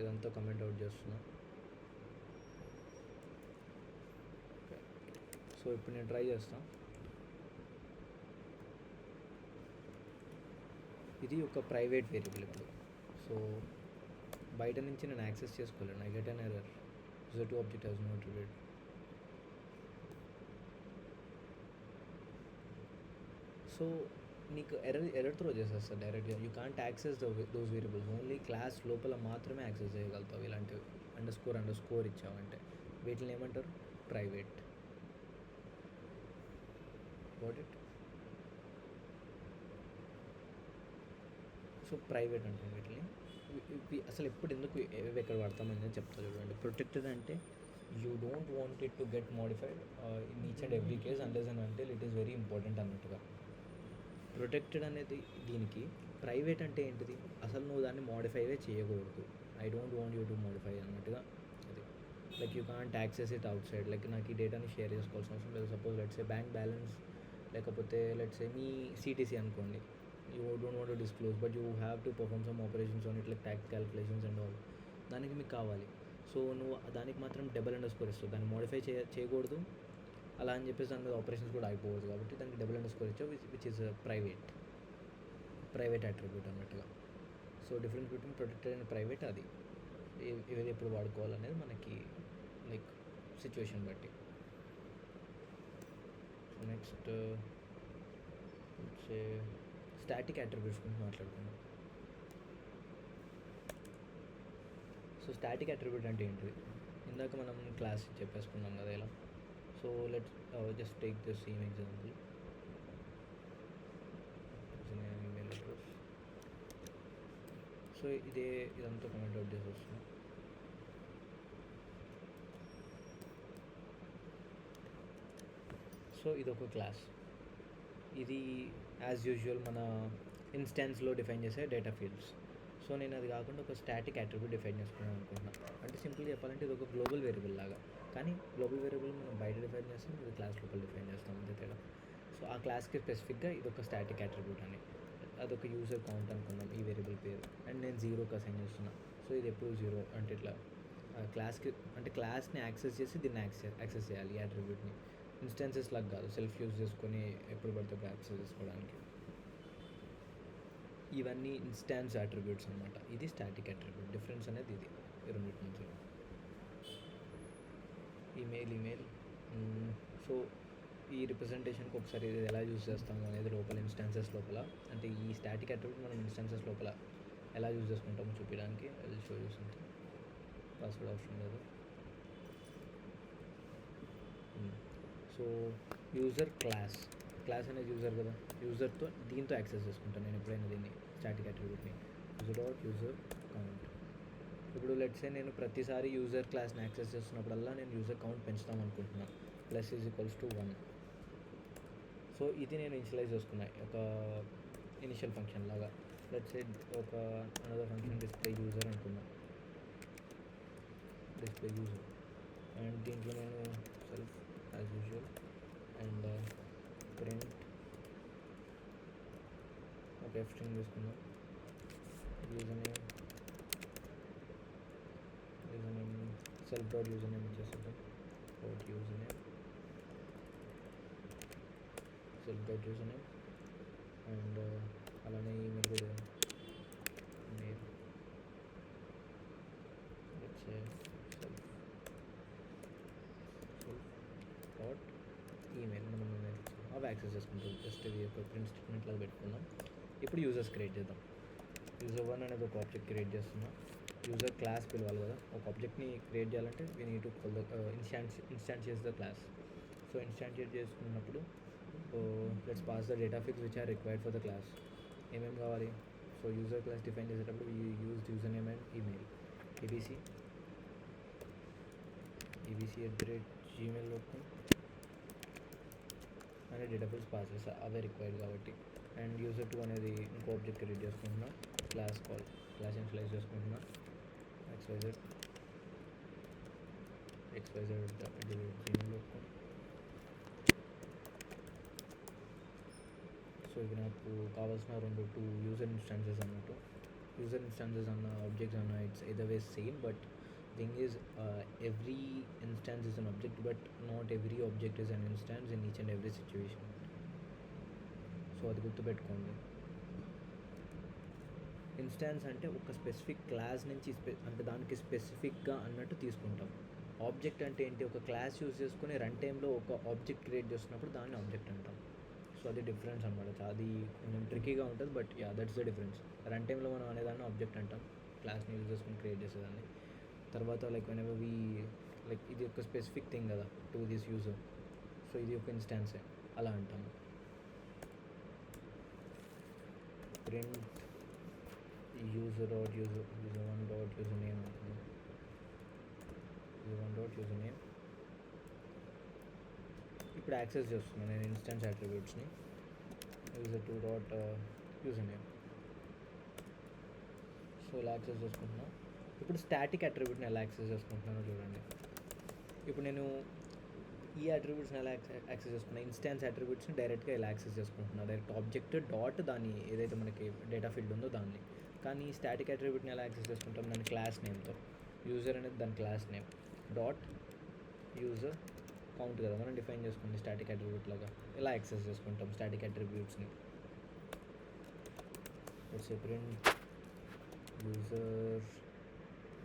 ఇదంతా కమెంట్ అవుట్ చేస్తున్నా. సో ఇప్పుడు నేను ట్రై చేస్తాను. ఇది ఒక ప్రైవేట్ వేరియబుల్ ఇప్పుడు. సో బయట నుంచి నేను యాక్సెస్ చేసుకోలేను. I get an error, user2 object has not read. So నీకు ఎర్రర్ త్రో చేసేస్తా డైరెక్ట్గా. You can't access those variables, only class లోపల మాత్రమే యాక్సెస్ చేయగలుగుతావు. ఇలాంటివి _ ఇచ్చావంటే వీటిని ఏమంటారు, private. What it. So private అంటే వీటిని అసలు ఎందుకు ఎక్కడ వాడతామని చెప్తా చూడండి. ప్రొటెక్టెడ్ అంటే you don't want it to get modified in each and every case unless and until it is very important అన్నట్టుగా. ప్రొటెక్టెడ్ అనేది దీనికి. ప్రైవేట్ అంటే ఏంటిది, అసలు నువ్వు దాన్ని మోడిఫైవే చేయకూడదు. I don't want you to modify అన్నట్టుగా. అది like you can't access it out side. Like నాకు ఈ డేటాని షేర్ చేసుకోవాల్సిన అవసరం లేదు. Suppose let's A bank balance, లేకపోతే లెట్స్ ఏ మీ సిటీసీ అనుకోండి, you don't want to disclose but you have to perform some operations on it, like tax calculations and all. దానికి మీకు కావాలి. సో నువ్వు దానికి మాత్రం డబుల్ అండర్ స్కోర్ ఇస్తావు, దాన్ని మోడిఫై చేయకూడదు అలా అని చెప్పేసి దాని మీద ఆపరేషన్స్ కూడా అయిపోవద్దు, కాబట్టి దానికి డబుల్ అండర్ స్కోర్ ఇచ్చావు, విచ్ ఈజ్ ప్రైవేట్ అట్రిబ్యూట్ అన్నట్టుగా. So difference between protected and private, అది ఏది ఎప్పుడు వాడుకోవాలనేది మనకి లైక్ సిచ్యువేషన్ బట్టి. సో నెక్స్ట్ స్టాటిక్ అట్రిబ్యూట్స్ గురించి మాట్లాడుకుందాం. సో స్టాటిక్ అట్రిబ్యూట్ అంటే ఏంటిది? ఇందాక మనం క్లాస్ చెప్పేసుకున్నాం కదా ఇలా. So let's just take this same example. Email address. So ఇదంతా కమెంట్ అవుట్ చేసి వస్తుంది. సో ఇది ఒక క్లాస్, ఇది యాజ్ యూజువల్ మన ఇన్స్టాన్స్లో డిఫైన్ చేసే డేటా ఫీల్డ్స్. సో నేను అది కాకుండా ఒక స్టాటిక్ అట్రిబ్యూట్ డిఫైన్ చేసుకున్నాను అనుకుంటున్నాను. అంటే సింపుల్గా చెప్పాలంటే ఇది ఒక గ్లోబల్ వేరియబుల్ లాగా, కానీ గ్లోబల్ వేరియబుల్ మనం బయట డిఫైన్ చేస్తాం, ఇది క్లాస్ లోపల డిఫైన్ చేస్తాం, అంతే తేడా. సో ఆ క్లాస్కి స్పెసిఫిక్గా ఇది ఒక స్టాటిక్ అట్రిబ్యూట్ అని, అదొక యూజర్ కౌంట్ అనుకున్నాం ఈ వేరియబుల్ పేరు, అండ్ నేను 0కి అసైన్ చేస్తున్నా. సో ఇది ఎప్పుడు 0 అంటే ఇట్లా క్లాస్కి, అంటే క్లాస్ని యాక్సెస్ చేసి దీన్ని యాక్సెస్ చేయాలి ఈ అట్రిబ్యూట్ని. ఇన్స్టాన్సెస్ లాగా కాదు, సెల్ఫ్ యూజ్ చేసుకొని ఎప్పుడు పడితే యాక్సెస్ చేసుకోవడానికి. ఇవన్నీ ఇన్స్టాన్స్ అట్రిబ్యూట్స్ అనమాట. ఇది స్టాటిక్ అట్రిబ్యూట్. డిఫరెన్స్ అనేది ఇది రెండింటి నుంచి. ఈమెయిల్. సో ఈ రిప్రజెంటేషన్కి ఒకసారి ఇది ఎలా యూజ్ చేస్తాము అనేది లోపల ఇన్స్టాన్సెస్ లోపల, అంటే ఈ స్టాటిక్ అట్రిబ్యూట్ మనం ఇన్స్టాన్సెస్ లోపల ఎలా యూజ్ చేసుకుంటామో చూపించడానికి అది షో చేస్తుంది. పాస్వర్డ్ అవసరం లేదు. సో యూజర్ క్లాస్ అనేది యూజర్ కదా, యూజర్తో దీంతో యాక్సెస్ చేసుకుంటాను నేను ఎప్పుడైనా దీన్ని స్టాటిక్ అట్రిబ్యూట్ని. User count. ఇప్పుడు లెట్సే నేను ప్రతిసారి యూజర్ క్లాస్ని యాక్సెస్ చేస్తున్నప్పుడల్లా నేను యూజర్ కౌంట్ పెంచుతాం అనుకుంటున్నాను, plus is equals to 1. So ఇది నేను ఇనిషియలైజ్ చేసుకున్నా ఒక ఇనిషియల్ ఫంక్షన్ లాగా. లెట్సే ఒక అనదర్ ఫంక్షన్ డిస్ప్లే యూజర్ అనుకున్నా, డిస్ప్లే యూజర్, అండ్ దీంట్లో నేను self as usual and print ఒక ఎఫ్ స్ట్రింగ్ తీసుకుందాం. User name self dot user name ఇచ్చేస్తుంటాం. Self dot user name and అలానే ఈమెయిల్ కూడా మెయిల్ డాట్ ఈమెయిల్ మనం అవి యాక్సెస్ చేసుకుంటాం. జస్ట్ ఇది ఒక ప్రింట్ స్టేట్మెంట్ లాగా పెట్టుకుందాం. ఇప్పుడు యూజర్స్ క్రియేట్ చేద్దాం. యూజర్ 1 అనేది ఒక ఆబ్జెక్ట్ క్రియేట్ చేస్తున్నాం. యూజర్ క్లాస్ పిలవాలి కదా, ఒక ఆబ్జెక్ట్ని క్రియేట్ చేయాలంటే we need to call the instantiate the class. So instantiate చేసుకున్నప్పుడు let's pass the data fix which are required for the class. ఏమేమి కావాలి? సో యూజర్ క్లాస్ డిఫైన్ చేసేటప్పుడు use user name and email, abc@gmail.com అనే data fields pass చేస్తా, అవే required కాబట్టి. And user 2 అనేది ఇంకో ఆబ్జెక్ట్ క్రియేట్ చేసుకుంటున్నా, క్లాస్ ఇనిషియలైజ్ చేసుకుంటున్నా, xyz@gmail.com. సో ఇది నాకు కావాల్సిన 2 యూజర్ ఇన్స్టాన్సెస్ అన్నట్టు. యూజర్ ఇన్స్టాన్సెస్ అన్న ఆబ్జెక్ట్స్ అన్న it's either way same, but thing is every instance is an object, but not every object is an instance in each and every situation. So అది గుర్తుపెట్టుకోండి. Instance అంటే ఒక specific class నుంచి అంటే దానికి స్పెసిఫిక్గా అన్నట్టు తీసుకుంటాం. ఆబ్జెక్ట్ అంటే ఏంటి? ఒక క్లాస్ యూజ్ చేసుకుని రన్ టైంలో ఒక ఆబ్జెక్ట్ క్రియేట్ చేస్తున్నప్పుడు దాన్ని ఆబ్జెక్ట్ అంటాం. సో అది డిఫరెన్స్ అనమాట. అది కొంచెం ట్రికీగా ఉంటుంది, but yeah that's the difference. Run టైంలో మనం అనేదాన్ని ఆబ్జెక్ట్ అంటాం, క్లాస్ని యూజ్ చేసుకుని క్రియేట్ చేసేదాన్ని. తర్వాత లైక్ వెనెవర్ వి లైక్ ఇది ఒక స్పెసిఫిక్ థింగ్ కదా టు దిస్ యూజర్, సో ఇది ఒక ఇన్స్టాన్సే అలా అంటాము. ప్రింట్ user1.username అంటున్నాం. user1.username ఇప్పుడు యాక్సెస్ చేస్తున్నాను నేను ఇన్స్టాన్స్ అట్రిబ్యూట్స్ని. user2.username సో ఇలా యాక్సెస్ చేసుకుంటున్నాను. ఇప్పుడు స్టాటిక్ అట్రిబ్యూట్ని ఎలా యాక్సెస్ చేసుకుంటున్నానో చూడండి. ఇప్పుడు నేను ఈ అట్రిబ్యూట్స్ని ఎలా యాక్సెస్ చేసుకున్నా, ఇన్స్టాన్స్ అట్రిబ్యూట్స్ని డైరెక్ట్గా ఎలా యాక్సెస్ చేసుకుంటున్నా, డైరెక్ట్ ఆబ్జెక్ట్ డాట్ దాని ఏదైతే మనకి డేటా ఫీల్డ్ ఉందో దాన్ని. కానీ స్టాటిక్ అట్రిబ్యూట్ని ఎలా యాక్సెస్ చేసుకుంటాం, దాని క్లాస్ నేమ్తో. యూజర్ అనేది దాని class name, dot user count కదా మనం డిఫైన్ చేసుకుంది స్టాటిక్ అట్రిబ్యూట్ లాగా. ఎలా యాక్సెస్ చేసుకుంటాం స్టాటిక్ అట్రిబ్యూట్స్ని, ప్రింట్ యూజర్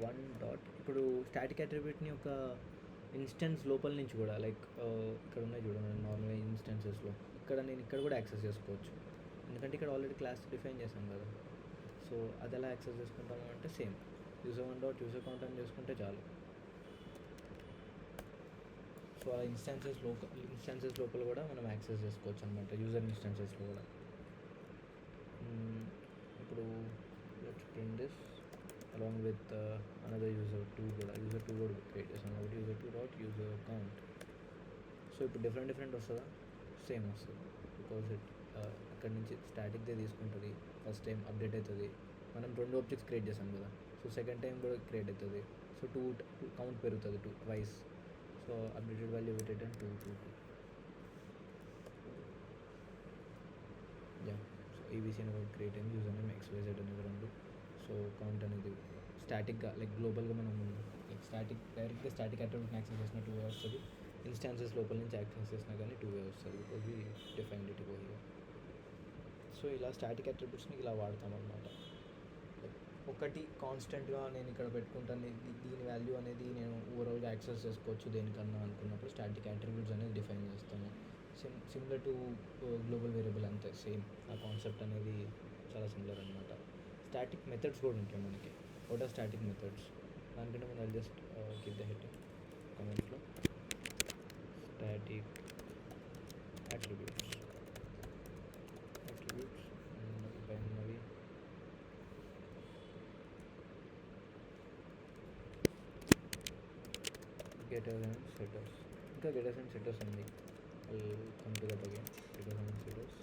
1 డాట్. ఇప్పుడు స్టాటిక్ అట్రిబ్యూట్ని ఒక ఇన్స్టెన్స్ లోపల నుంచి కూడా, లైక్ ఇక్కడ ఉన్నాయి చూడండి నార్మల్గా ఇన్స్టెన్సెస్లో, నేను ఇక్కడ కూడా యాక్సెస్ చేసుకోవచ్చు, ఎందుకంటే ఇక్కడ ఆల్రెడీ క్లాస్ డిఫైన్ చేశాం కదా. సో అది ఎలా యాక్సెస్ చేసుకుంటాము అంటే same user 1 dot user count అని చేసుకుంటే చాలు. సో ఆ ఇన్స్టాన్సెస్ లోపల కూడా మనం యాక్సెస్ చేసుకోవచ్చు అనమాట, యూజర్ ఇన్స్టాన్సెస్లో కూడా. ఇప్పుడు let's print this along with another user2 కూడా క్రియేట్ చేసాం కాబట్టి user2 dot user count. So ఇప్పుడు డిఫరెంట్ వస్తుందా, సేమ్ వస్తుంది, బికాజ్ ఇక్కడ నుంచి స్టాటిక్దే తీసుకుంటుంది. ఫస్ట్ టైం అప్డేట్ అవుతుంది, మనం 2 ఆబ్జెక్ట్స్ క్రియేట్ చేసాం కదా, సో సెకండ్ టైం కూడా క్రియేట్ అవుతుంది. సో 2 కౌంట్ పెరుగుతుంది, 2 twice. So updated value return 2 yeah. So EBC అనేది క్రియేట్ అయింది, యూజర్ నేమ్ XYZ అనేది 2. సో కౌంట్ అనేది స్టాటిక్గా, లైక్ గ్లోబల్గా మనం డైరెక్ట్గా స్టాటిక్ అట్రిబ్యూట్ని యాక్సెస్ చేసిన 2 వే వస్తుంది, ఇన్స్టాన్సెస్ లోపల నుంచి యాక్సెస్ చేసినా కానీ 2 వే వస్తుంది, because we defined it over here. So ఇలా స్టాటిక్ అట్రిబ్యూట్స్ని ఇలా వాడతాం అనమాట. ఒకటి కాన్స్టెంట్గా నేను ఇక్కడ పెట్టుకుంటాను, దీని వాల్యూ అనేది నేను ఓవరాల్గా యాక్సెస్ చేసుకోవచ్చు దేనికన్నా అనుకున్నప్పుడు స్టాటిక్ అట్రిబ్యూట్స్ అనేది డిఫైన్ చేస్తాము. సిమిలర్ టు గ్లోబల్ వేరియబుల్ అంతే, సేమ్ ఆ కాన్సెప్ట్ అనేది చాలా సిమిలర్ అనమాట. స్టాటిక్ మెథడ్స్ కూడా ఉంటాయి మనకి. వాట్ ఆర్ స్టాటిక్ మెథడ్స్, దానికంటే మనం జస్ట్ గివ్ ద హెడ్ కామెంట్స్లో స్టాటిక్ అట్రిబ్యూట్స్ పైనవి గెటర్స్ అండ్ సెటర్స్. ఇంకా గెటర్స్ అండ్ సెటర్స్ ఉంది, complete again getters and setters.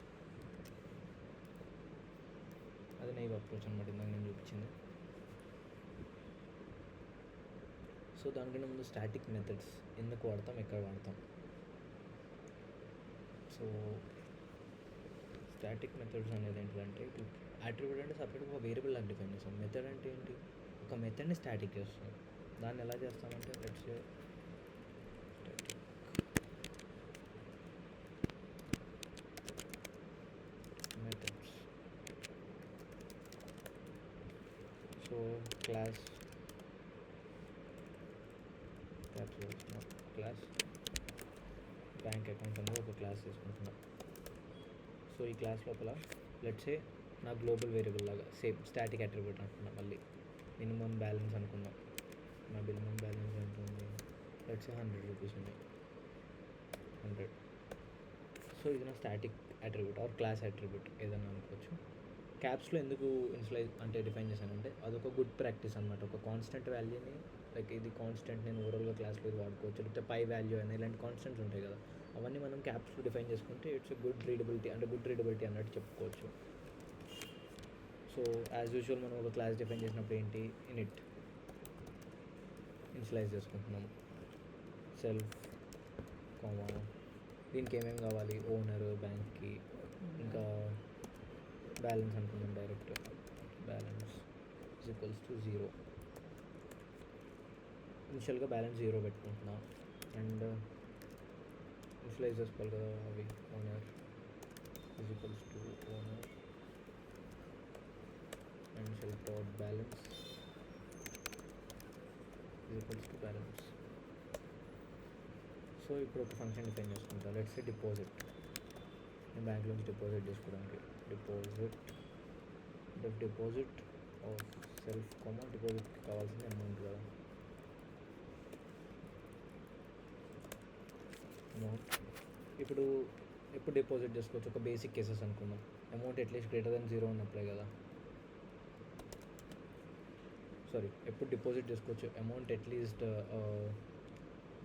అది నైవ్ అప్రోచ్ అనమాట, ఇందాక నేను చూపించింది. సో దానికన్నా ముందు స్టాటిక్ మెథడ్స్ ఎందుకు వాడతాం, ఎక్కడ వాడతాం. సో స్టాటిక్ మెథడ్స్ అనేది ఏంటంటే, ఇప్పుడు అట్రిబ్యూట్ అంటే సపరేట్గా ఒక వేరియబుల్ లాగా డిఫైన్ చేస్తాం. మెథడ్ అంటే ఏంటి, ఒక మెథడ్ని స్టాటిక్ చేస్తాం. దాన్ని ఎలా చేస్తామంటే let's say methods. So class bank account అనేది ఒక క్లాస్ తీసుకుంటున్నాం. సో ఈ క్లాస్ లోపల లెట్స్ సే నా గ్లోబల్ వేరియబుల్ లాగా సేమ్ స్టాటిక్ అట్రిబ్యూట్ అంటున్నాం. మళ్ళీ మినిమం బ్యాలెన్స్ అనుకుందాం. నా మినిమం బ్యాలెన్స్ ఎంత ఉంది, లెట్స్ సే 100 రూపీస్ ఉంది, 100. సో ఇది నా static attribute are class attribute ఏదైనా అనుకోవచ్చు. క్యాప్స్లో ఎందుకు ఇన్స్లైజ్ అంటే డిఫైన్ చేశానంటే అదొక గుడ్ ప్రాక్టీస్ అనమాట. ఒక కాన్స్టెంట్ వాల్యూని, లైక్ ఇది కాన్స్టెంట్ నేను ఓవరాల్గా క్లాస్లో ఇది వాడుకోవచ్చు, లేకపోతే పై వాల్యూ అని ఇలాంటి కాన్స్టెంట్స్ ఉంటాయి కదా, అవన్నీ మనం క్యాప్స్లో డిఫైన్ చేసుకుంటే ఇట్స్ గుడ్ రీడబిలిటీ అన్నట్టు చెప్పుకోవచ్చు. సో యాజ్ యూజువల్ మనం ఒక క్లాస్ డిఫైన్ చేసినప్పుడు ఏంటి, ఇనిట్ ఇన్స్లైజ్ చేసుకుంటున్నాము, సెల్ఫ్ కామా, దీనికి ఏమేమి కావాలి, ఓనర్, బ్యాంక్కి, ఇంకా బ్యాలెన్స్ అనుకుందాం. Direct balance equals to 0. ఇనిషియల్గా బ్యాలెన్స్ 0 పెట్టుకుంటున్నా, అండ్ ఇన్స్లైజ్ చేసుకోవాలి కదా అవి. Owner equals to owner and self dot balance equals to balance. So ఇప్పుడు ఒక ఫంక్షన్ డిఫైన్ చేసుకుంటాను. లెట్స్ సే డిపాజిట్, నేను బ్యాంక్ నుంచి డిపాజిట్ చేసుకోవడానికి డిపాజిట్ ఆఫ్ సెల్ఫ్ కామా డిపాజిట్కి కావాల్సిన అమౌంట్ కదా, అమౌంట్. ఇప్పుడు ఎప్పుడు డిపాజిట్ చేసుకోవచ్చు, ఒక బేసిక్ కేసెస్ అనుకుందాం. అమౌంట్ అట్లీస్ట్ గ్రేటర్ దెన్ 0 ఉన్నప్పుడే కదా, ఎప్పుడు డిపాజిట్ చేసుకోవచ్చు, అమౌంట్ అట్లీస్ట్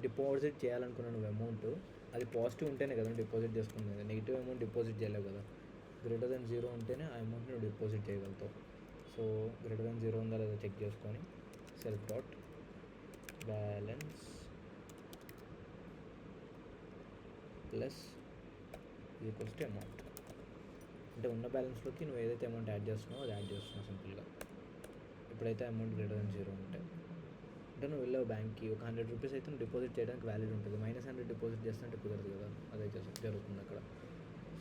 డిపాజిట్ చేయాలనుకున్న నువ్వు అమౌంట్ అది పాజిటివ్ ఉంటేనే కదా డిపాజిట్ చేసుకునేది, నెగిటివ్ అమౌంట్ డిపాజిట్ చేయలేవు కదా. గ్రేటర్ దెన్ 0 ఉంటేనే ఆ అమౌంట్ని నువ్వు డిపాజిట్ చేయగలుగుతావు. సో గ్రేటర్ దెన్ 0 ఉందా లేదా చెక్ చేసుకొని self dot balance plus equals to amount. అంటే ఉన్న బ్యాలెన్స్లోకి నువ్వు ఏదైతే అమౌంట్ యాడ్ చేస్తున్నావో అది యాడ్ చేస్తున్నావు సింపుల్గా. ఎప్పుడైతే అమౌంట్ గ్రేటర్ దెన్ 0 ఉంటే, అంటే నువ్వు వెళ్ళావు బ్యాంక్కి, ఒక 100 రూపీస్ అయితే నువ్వు డిపాజిట్ చేయడానికి వ్యాలిడ్ ఉంటుంది. -100 డిపాజిట్ చేస్తుంటే కుదరదు కదా, అదే జరుగుతుంది అక్కడ.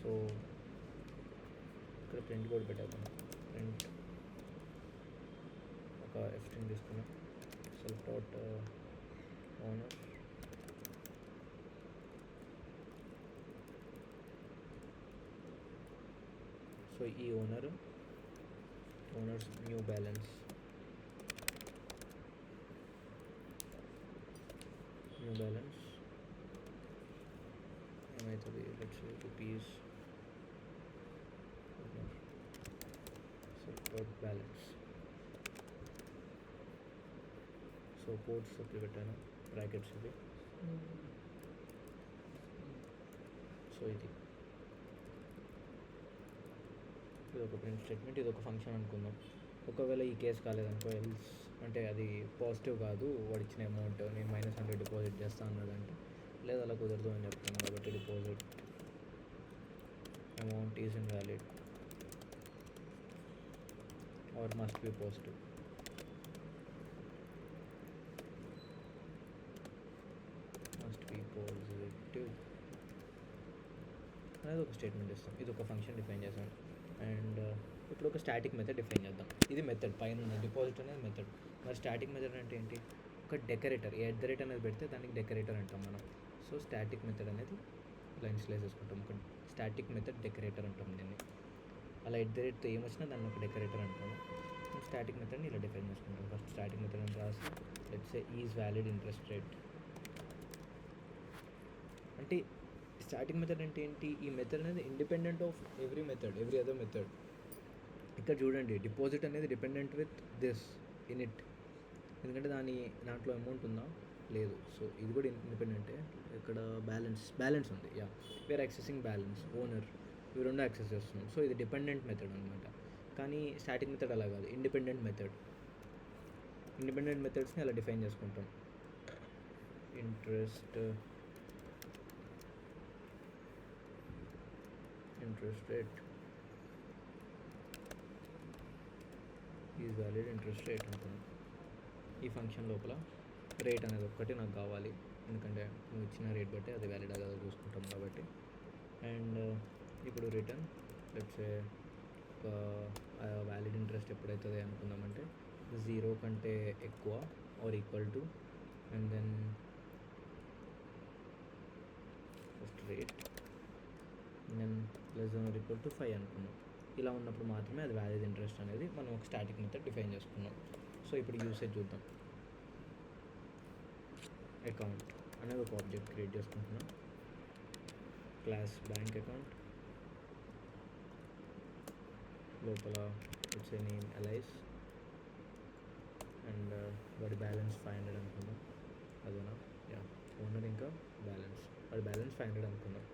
సో ఇక్కడ ప్రింట్ కోడ్ పెట్టేద్దాం. ప్రింట్ ఒక ఎఫ్ స్ట్రింగ్ తీసుకున్నాం, సెల్ఫ్ డాట్ ఓనర్. సో ఈ ఓనర్స్ న్యూ బ్యాలెన్స్ ఏమవుతుంది, let's say rupees self balance. So codes అప్పుడు పెట్టాను, బ్రాకెట్స్ ఇవి. సో ఇది ఒక ప్రింట్ స్టేట్మెంట్, ఇది ఒక ఫంక్షన్ అనుకుందాం. ఒకవేళ ఈ కేసు కాలేదనుకో, ఎల్స్ అంటే అది పాజిటివ్ కాదు, వాడు ఇచ్చిన అమౌంట్ నేను -100 డిపాజిట్ చేస్తాను అన్నాడంటే, లేదు అలా కుదరదు అని చెప్తాను. కాబట్టి deposit amount is invalid or must be positive. అనేది ఒక స్టేట్మెంట్ ఇస్తాం. ఇది ఒక ఫంక్షన్ డిఫైన్ చేస్తాం. అండ్ ఇప్పుడు ఒక స్టాటిక్ మెథడ్ డిఫైన్ చేద్దాం. ఇది మెథడ్ పైన ఉన్న డిపాజిట్ అనేది మెథడ్. మరి స్టాటిక్ మెథడ్ అంటే ఏంటి, ఒక డెకరేటర్, @ అనేది పెడితే దానికి డెకరేటర్ అంటాం మనం. సో స్టాటిక్ మెథడ్ అనేది లైన్స్ వేసుకుంటాం. ఒక స్టాటిక్ మెథడ్ డెకరేటర్ అంటాం దీన్ని. అలా @ ఏమొచ్చినా దాన్ని ఒక డెకరేటర్ అంటాము. స్టాటిక్ మెథడ్ని ఇలా డిఫైన్ చేసుకుంటాం. ఫస్ట్ స్టాటిక్ మెథడ్ అని రాసి let's say is valid interest rate. అంటే స్టాటిక్ మెథడ్ అంటే ఏంటి, ఈ మెథడ్ అనేది independent of every other method. ఇక్కడ చూడండి, డిపాజిట్ అనేది dependent with this in it, ఎందుకంటే దాంట్లో అమౌంట్ ఉందా లేదు. సో ఇది కూడా ఇండిపెండెంటే. ఇక్కడ బ్యాలెన్స్ ఉంది, వేర్ యాక్సెసింగ్ బ్యాలెన్స్, ఓనర్, ఇవి రెండు యాక్సెస్ చేస్తున్నాం. సో ఇది డిపెండెంట్ మెథడ్ అనమాట. కానీ స్టాటిక్ మెథడ్ అలా కాదు, ఇండిపెండెంట్ మెథడ్స్ని అలా డిఫైన్ చేసుకుంటాం. Interest rate is valid interest rate అనుకున్నాం. ఈ ఫంక్షన్ లోపల రేట్ అనేది ఒక్కటి నాకు కావాలి, ఎందుకంటే నువ్వు ఇచ్చిన రేట్ బట్టి అది వ్యాలిడ్ అలా చూసుకుంటాం కాబట్టి. అండ్ ఇప్పుడు return let's say valid interest ఎప్పుడైతుంది అనుకుందామంటే 0 కంటే ఎక్కువ or equal to, and then first rate, then >= 5 అనుకున్నాం. ఇలా ఉన్నప్పుడు మాత్రమే అది వ్యాలిడ్ ఇంట్రెస్ట్ అనేది మనం ఒక స్టాటిక్ మెథడ్ డిఫైన్ చేసుకున్నాం. సో ఇప్పుడు యూసేజ్ చూద్దాం. అకౌంట్ అనేది ఒక ఆబ్జెక్ట్ క్రియేట్ చేసుకుంటున్నాం. క్లాస్ బ్యాంక్ అకౌంట్ లోపల ఇట్స్ నేమ్ అలైస్, అండ్ వాడి బ్యాలెన్స్ 500 అనుకుందాం. అదేనా, ఓనర్ ఇంకా వాడి బ్యాలెన్స్ 500 అనుకుందాం.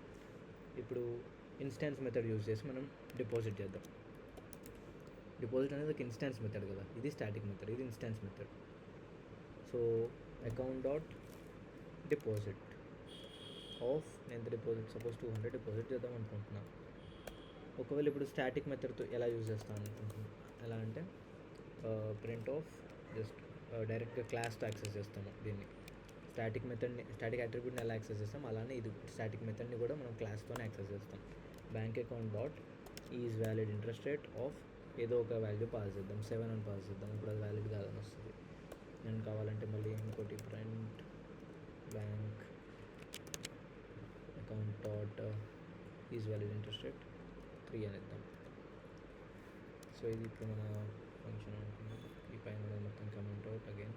ఇప్పుడు ఇన్స్టాన్స్ మెథడ్ యూజ్ చేసి మనం డిపాజిట్ చేద్దాం. డిపాజిట్ అనేది ఒక ఇన్స్టాన్స్ మెథడ్ కదా, ఇది స్టాటిక్ మెథడ్, ఇది instance method. So account dot deposit of, నేను డిపాజిట్ సపోజ్ 200 డిపాజిట్ చేద్దాం అనుకుంటున్నాను. ఒకవేళ ఇప్పుడు స్టాటిక్ మెథడ్తో ఎలా యూజ్ చేస్తాను అనుకుంటున్నాను, ఎలా అంటే ప్రింట్ ఆఫ్ జస్ట్ డైరెక్ట్గా క్లాస్తో యాక్సెస్ చేస్తాము దీన్ని. స్టాటిక్ అట్రిబ్యూట్ని ఎలా యాక్సెస్ చేస్తాం, అలానే ఇది స్టాటిక్ మెథడ్ని కూడా మనం క్లాస్తోనే యాక్సెస్ చేస్తాం. Bank account dot is valid interest rate of ఏదో ఒక వాల్యూ పాస్ చేద్దాం, 7 అని పాస్ చేద్దాం. ఇప్పుడు అది వ్యాలిడ్ కాదని వస్తుంది. నేను కావాలంటే మళ్ళీ ఇంకోటి print bank account dot is valid interest rate 3 అని ఇద్దాం. సో ఇది ఇప్పుడు మన ఫంక్షన్ అనుకున్నాం. ఈ పైన మొత్తం కమెంట్ అవుట్ అగైన్.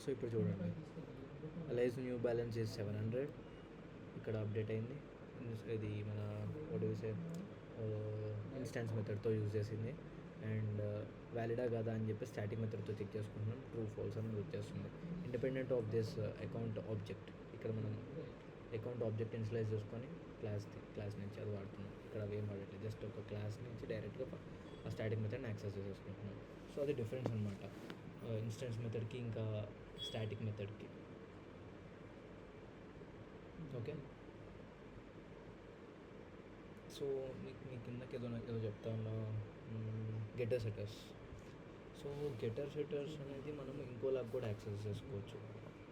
సో ఇప్పుడు చూడండి, అలైజ్ న్యూ బ్యాలెన్స్ ఈజ్ 700 ఇక్కడ అప్డేట్ అయింది. ఇది మన ఇన్స్టాన్స్ మెథడ్తో యూజ్ చేసింది. అండ్ వ్యాలిడా కాదా అని చెప్పి స్టాటిక్ మెథడ్తో చెక్ చేసుకుంటున్నాం. ట్రూ ఫాల్స్ అని యూజ్ చేస్తుంది. Independent of this account object, ఇక్కడ మనం అకౌంట్ ఆబ్జెక్ట్ ఇన్షియలైజ్ చేసుకొని క్లాస్ నుంచి అది వాడుతున్నాం. ఇక్కడ ఏం వాడట్లేదు, జస్ట్ ఒక క్లాస్ నుంచి డైరెక్ట్గా ఆ స్టాటిక్ మెథడ్ని యాక్సెస్ చేసేసుకుంటున్నాం. సో అది డిఫరెన్స్ అనమాట ఇన్స్టెన్స్ మెథడ్కి ఇంకా స్టాటిక్ మెథడ్కి. ఓకే, సో మీ కిందకి ఏదో చెప్తా ఉన్నా, getter setters. So getter setters అనేది మనం ఇంకోలాగా కూడా యాక్సెస్ చేసుకోవచ్చు.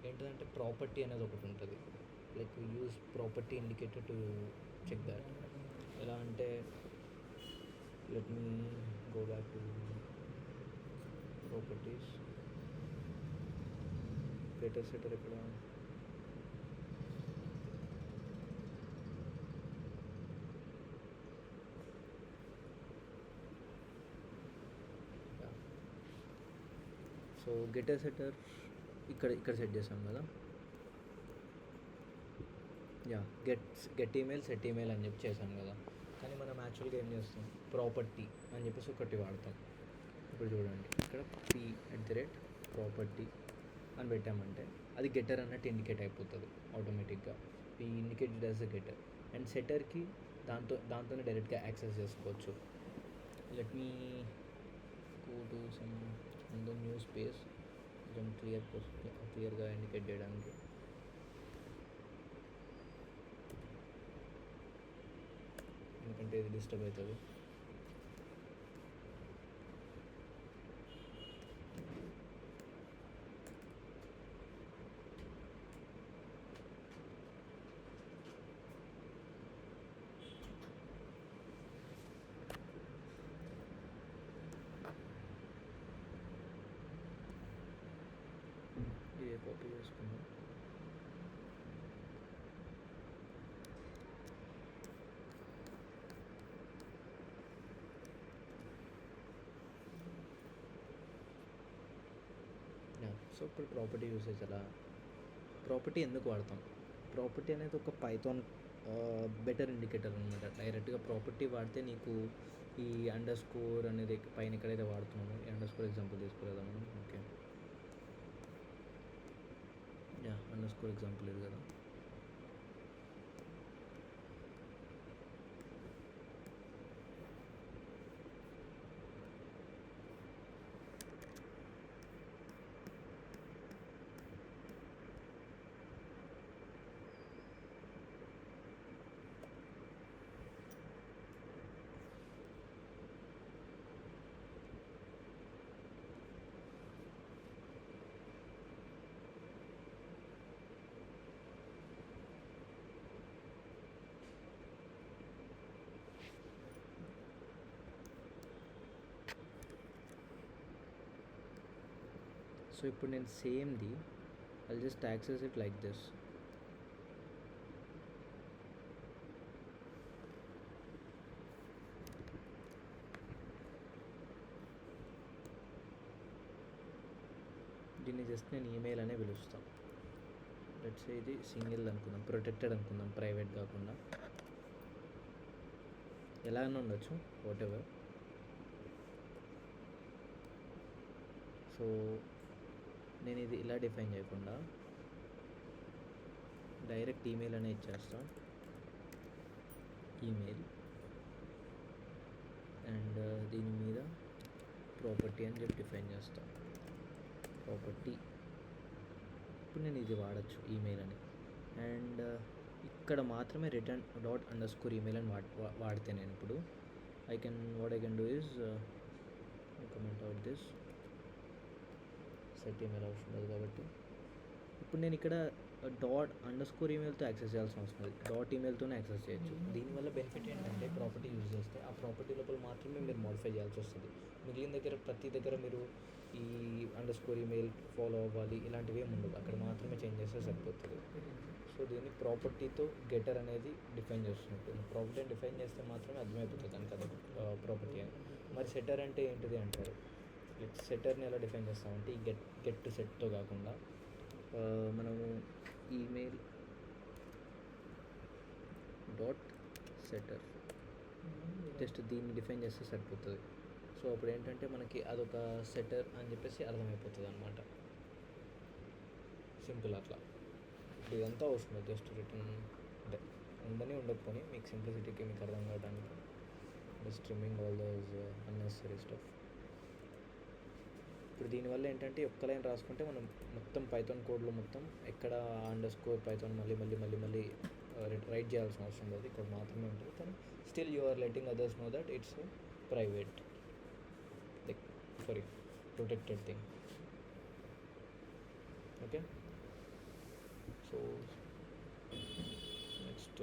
ఏంటంటే ప్రాపర్టీ అనేది ఒకటి ఉంటుంది, like use property indicator to check that. ఎలా అంటే let me go back to properties. Getter setter ఇక్కడ సో గెటర్ సెటర్ ఇక్కడ సెట్ చేసాం కదా. గెట్ ఈమెయిల్ సెట్ ఈమెయిల్ అని చెప్పి చేసాం కదా. కానీ మనం యాక్చువల్గా ఏం చేస్తాం, ప్రాపర్టీ అని చెప్పేసి ఒకటి వాడతాం. ఇప్పుడు చూడండి, ఇక్కడ p@ప్రాపర్టీ అని పెట్టామంటే అది గెటర్ అన్నట్టు ఇండికేట్ అయిపోతుంది ఆటోమేటిక్గా. ఈ indicated as a getter. And సెటర్కి దాంతోనే డైరెక్ట్గా యాక్సెస్ చేసుకోవచ్చు. Let me go to some new space, కొంచెం క్లియర్గా ఇండికేట్ చేయడానికి. ఎందుకంటే ఇది డిస్టర్బ్ అవుతుంది. ఇది కాపీ చేసుకుందాం. సో ఇప్పుడు ప్రాపర్టీ యూసేజ్ ఎలా, ప్రాపర్టీ ఎందుకు వాడతాం? ప్రాపర్టీ అనేది ఒక పైథాన్ బెటర్ ఇండికేటర్ అనమాట. డైరెక్ట్గా ప్రాపర్టీ వాడితే నీకు ఈ అండర్ స్కోర్ అనేది పైన ఎక్కడైతే వాడుతున్నామో, ఈ అండర్ స్కోర్ ఎగ్జాంపుల్ తీసుకోలేదా మనం. ఓకే, అండర్ స్కోర్ ఎగ్జాంపుల్ ఇది కదా. సో ఇప్పుడు నేను సేమ్ది I just access it like this. దీన్ని జస్ట్ నేను ఈమెయిల్ అనే పిలుస్తాను. లెట్స్ సే ఇది సింగిల్ అనుకుందాం, ప్రొటెక్టెడ్ అనుకుందాం, ప్రైవేట్ కాకుండా. ఎలాగైనా ఉండొచ్చు, వాట్ ఎవర్. సో నేను ఇది ఇలా డిఫైన్ చేయకుండా డైరెక్ట్ ఈమెయిల్ అనే ఇచ్చేస్తాను. ఈమెయిల్ అండ్ దీని మీద ప్రాపర్టీ అని చెప్పి డిఫైన్ చేస్తాను. ప్రాపర్టీ. ఇప్పుడు నేను ఇది వాడచ్చు ఈమెయిల్ అని. అండ్ ఇక్కడ మాత్రమే రిటర్న్ ._ ఈమెయిల్ అని వాడితే నేను ఇప్పుడు what I can do is comment out this. Set email అవసరం లేదు కాబట్టి ఇప్పుడు నేను ఇక్కడ ._ ఈమెయిల్తో యాక్సెస్ చేయాల్సిన అవసరం లేదు, ఈమెయిల్తోనే యాక్సెస్ చేయొచ్చు. దీనివల్ల బెనిఫిట్ ఏంటంటే ప్రాపర్టీ యూజ్ చేస్తే ఆ ప్రాపర్టీ లోపల మాత్రమే మీరు మోడిఫై చేయాల్సి వస్తుంది. మిగిలిన ప్రతి దగ్గర మీరు ఈ _ ఈమెయిల్ ఫాలో అవ్వాలి ఇలాంటివి ఏమి ఉండదు, అక్కడ మాత్రమే చేంజ్ చేస్తే సరిపోతుంది. సో దీన్ని ప్రాపర్టీతో గెటర్ అనేది డిఫైన్ చేస్తున్నట్టు. ప్రాపర్టీని డిఫైన్ చేస్తే మాత్రమే అర్థమైపోతుంది దానికి అది ప్రాపర్టీ అని. మరి సెటర్ అంటే ఏంటిది అంటారు. సెటర్ని ఎలా డిఫైన్ చేస్తామంటే ఈ గెట్ సెట్తో కాకుండా మనము ఈమెయిల్ .setter జస్ట్ దీన్ని డిఫైన్ చేస్తే సరిపోతుంది. సో అప్పుడు ఏంటంటే మనకి అదొక సెటర్ అని చెప్పేసి అర్థమైపోతుంది అనమాట. సింపుల్ అట్లా. ఇదంతా అవసరం, జస్ట్ రిటర్న్ అంటే ఉండకపోని మీకు సింప్లిసిటీకి మీకు అర్థం కావడానికి. just trimming all those unnecessary stuff. ఇప్పుడు దీనివల్ల ఏంటంటే ఒక్క లైన్ రాసుకుంటే మనం మొత్తం పైథాన్ కోడ్లో మొత్తం ఎక్కడ అండర్స్కోర్ పైథాన్ మళ్ళీ రైట్ చేయాల్సిన అవసరం లేదు, ఇక్కడ మాత్రమే ఉంటుంది. కానీ still you are letting others know that it's private, like sorry protected thing. Okay, so next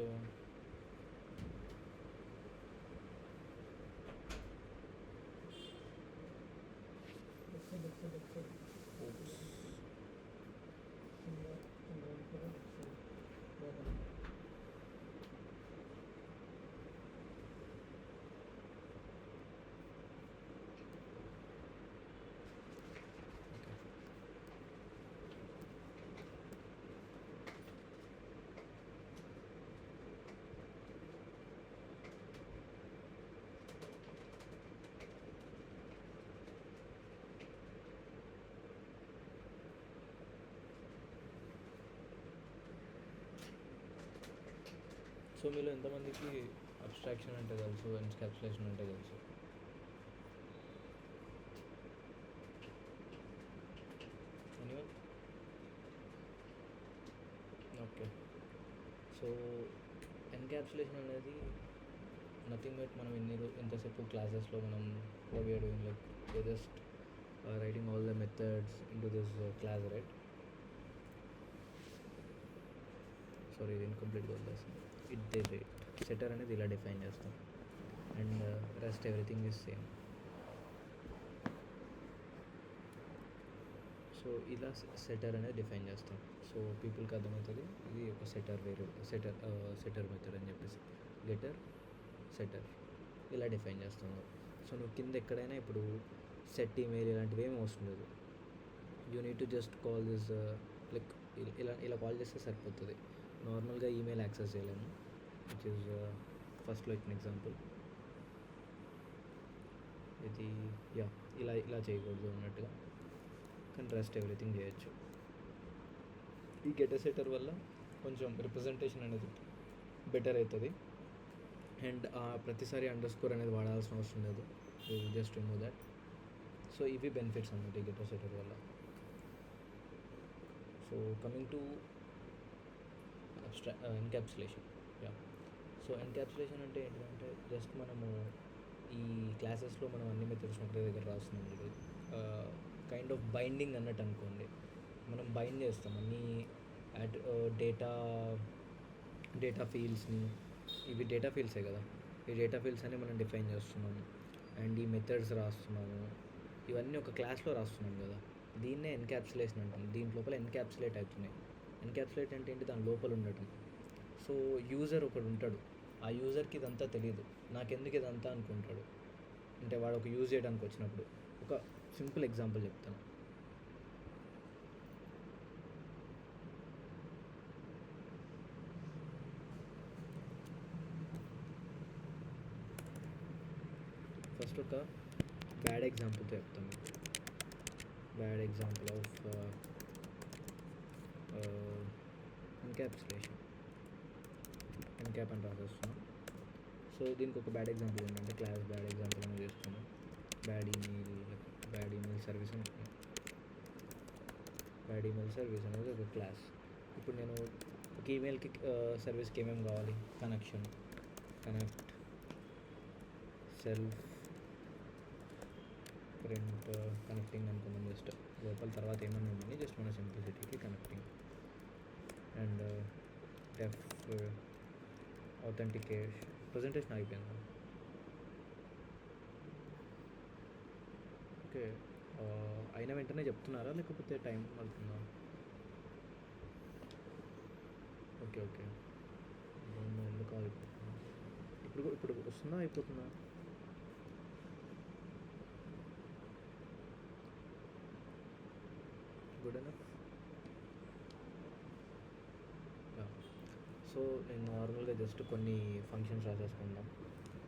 so మీలో ఎంతమందికి అబ్స్ట్రాక్షన్ అంటే తెలుసు, ఎన్క్యాప్సులేషన్ అంటే తెలుసు? ఎనీవన్? ఓకే, సో ఎన్క్యాప్సులేషన్ అనేది నథింగ్ బట్ మనం ఎంతసేపు క్లాసెస్లో మనం we're doing like just writing all the methods into this class, right? Sorry, ఇది ఇన్కంప్లీట్గా వదిలేస్తాం. సెటర్ అనేది ఇలా డిఫైన్ చేస్తాం, and rest everything is same. So ఇలా సెటర్ అనేది డిఫైన్ చేస్తాం. సో పీపుల్కి అర్థమవుతుంది ఇది ఒక సెటర్ మెథడ్ అని చెప్పేసి. గెటర్, సెటర్ ఇలా డిఫైన్ చేస్తాము. సో నువ్వు కింద ఎక్కడైనా ఇప్పుడు సెట్ ఈమెయిల్ ఇలాంటివి ఏమి అవసరం లేదు. You need to just call this like ఇలా కాల్ చేస్తే సరిపోతుంది. నార్మల్గా ఈమెయిల్ యాక్సెస్ చేయలేము, విచ్ ఈజ్ ఫస్ట్లో ఇచ్చిన ఎగ్జాంపుల్. ఇది ఇలా చేయకూడదు అన్నట్టుగా, కానీ రెస్ట్ ఎవ్రీథింగ్ చేయొచ్చు. ఈ గెటర్ సెటర్ వల్ల కొంచెం రిప్రజెంటేషన్ అనేది బెటర్ అవుతుంది, అండ్ ప్రతిసారి అండర్స్కోర్ అనేది వాడాల్సిన అవసరం లేదు. Just remove that. సో ఇవి బెనిఫిట్స్ అన్నమాట ఈ గెటర్ సెటర్ వల్ల. So coming to encapsulation. So encapsulation అంటే ఏంటంటే జస్ట్ మనము ఈ క్లాసెస్లో మనం అన్ని మెథడ్స్ ఒకటే దగ్గర రాస్తున్నాం. ఇది కైండ్ ఆఫ్ బైండింగ్ అన్నట్టు అనుకోండి. మనం బైండ్ చేస్తాం అన్ని డేటా ఫీల్డ్స్ని. ఇవి డేటా ఫీల్డ్సే కదా, ఈ డేటా ఫీల్డ్స్ అని మనం డిఫైన్ చేస్తున్నాము, అండ్ ఈ మెథడ్స్ రాస్తున్నాము. ఇవన్నీ ఒక క్లాస్లో రాస్తున్నాం కదా, దీన్నే ఎన్క్యాప్సులేషన్ అంటాం. దీని లోపల ఎన్క్యాప్సులేట్ అవుతున్నాయి. ఎన్క్యాప్సులేట్ అంటే ఏంటి? దాని లోపల ఉండటం. సో యూజర్ ఒకడు ఉంటాడు, ఆ యూజర్కి ఇదంతా తెలియదు. నాకెందుకు ఇదంతా అనుకుంటాడు. అంటే వాడు ఒక యూజ్ చేయడానికి వచ్చినప్పుడు ఒక సింపుల్ ఎగ్జాంపుల్ చెప్తాను. ఫస్ట్ ఒక బ్యాడ్ ఎగ్జాంపుల్తో చెప్తాను మీకు. Bad example of encapsulation. NCAP అని రాసేస్తున్నాం. సో దీనికి ఒక బ్యాడ్ ఎగ్జాంపుల్ ఏంటంటే క్లాస్ బ్యాడ్ ఎగ్జాంపుల్ అని చేసుకున్నాం. బ్యాడ్ ఈమెయిల్ సర్వీస్ అనుకున్నాం. బ్యాడ్ ఈమెయిల్ సర్వీస్ అనేది ఒక క్లాస్. ఇప్పుడు నేను ఒక ఈమెయిల్కి సర్వీస్కి ఏమేమి కావాలి? కనెక్ట్, సెల్ఫ్, ప్రింట్, కనెక్టింగ్ అనుకున్నాం. జస్ట్ లోపల తర్వాత ఏమన్నా ఉందని జస్ట్ మన సింప్లిసిటీకి connecting, and def, authentication. Presentation అయిపోయిందా? ఓకే, అయిన వెంటనే చెప్తున్నారా లేకపోతే టైం పడుతుందా? ఓకే, ఎందుకు అయిపోతుందా? ఇప్పుడు వస్తుందా, అయిపోతుందా? Good enough. సో నేను నార్మల్గా జస్ట్ కొన్ని ఫంక్షన్స్ రాసేసుకుందాం.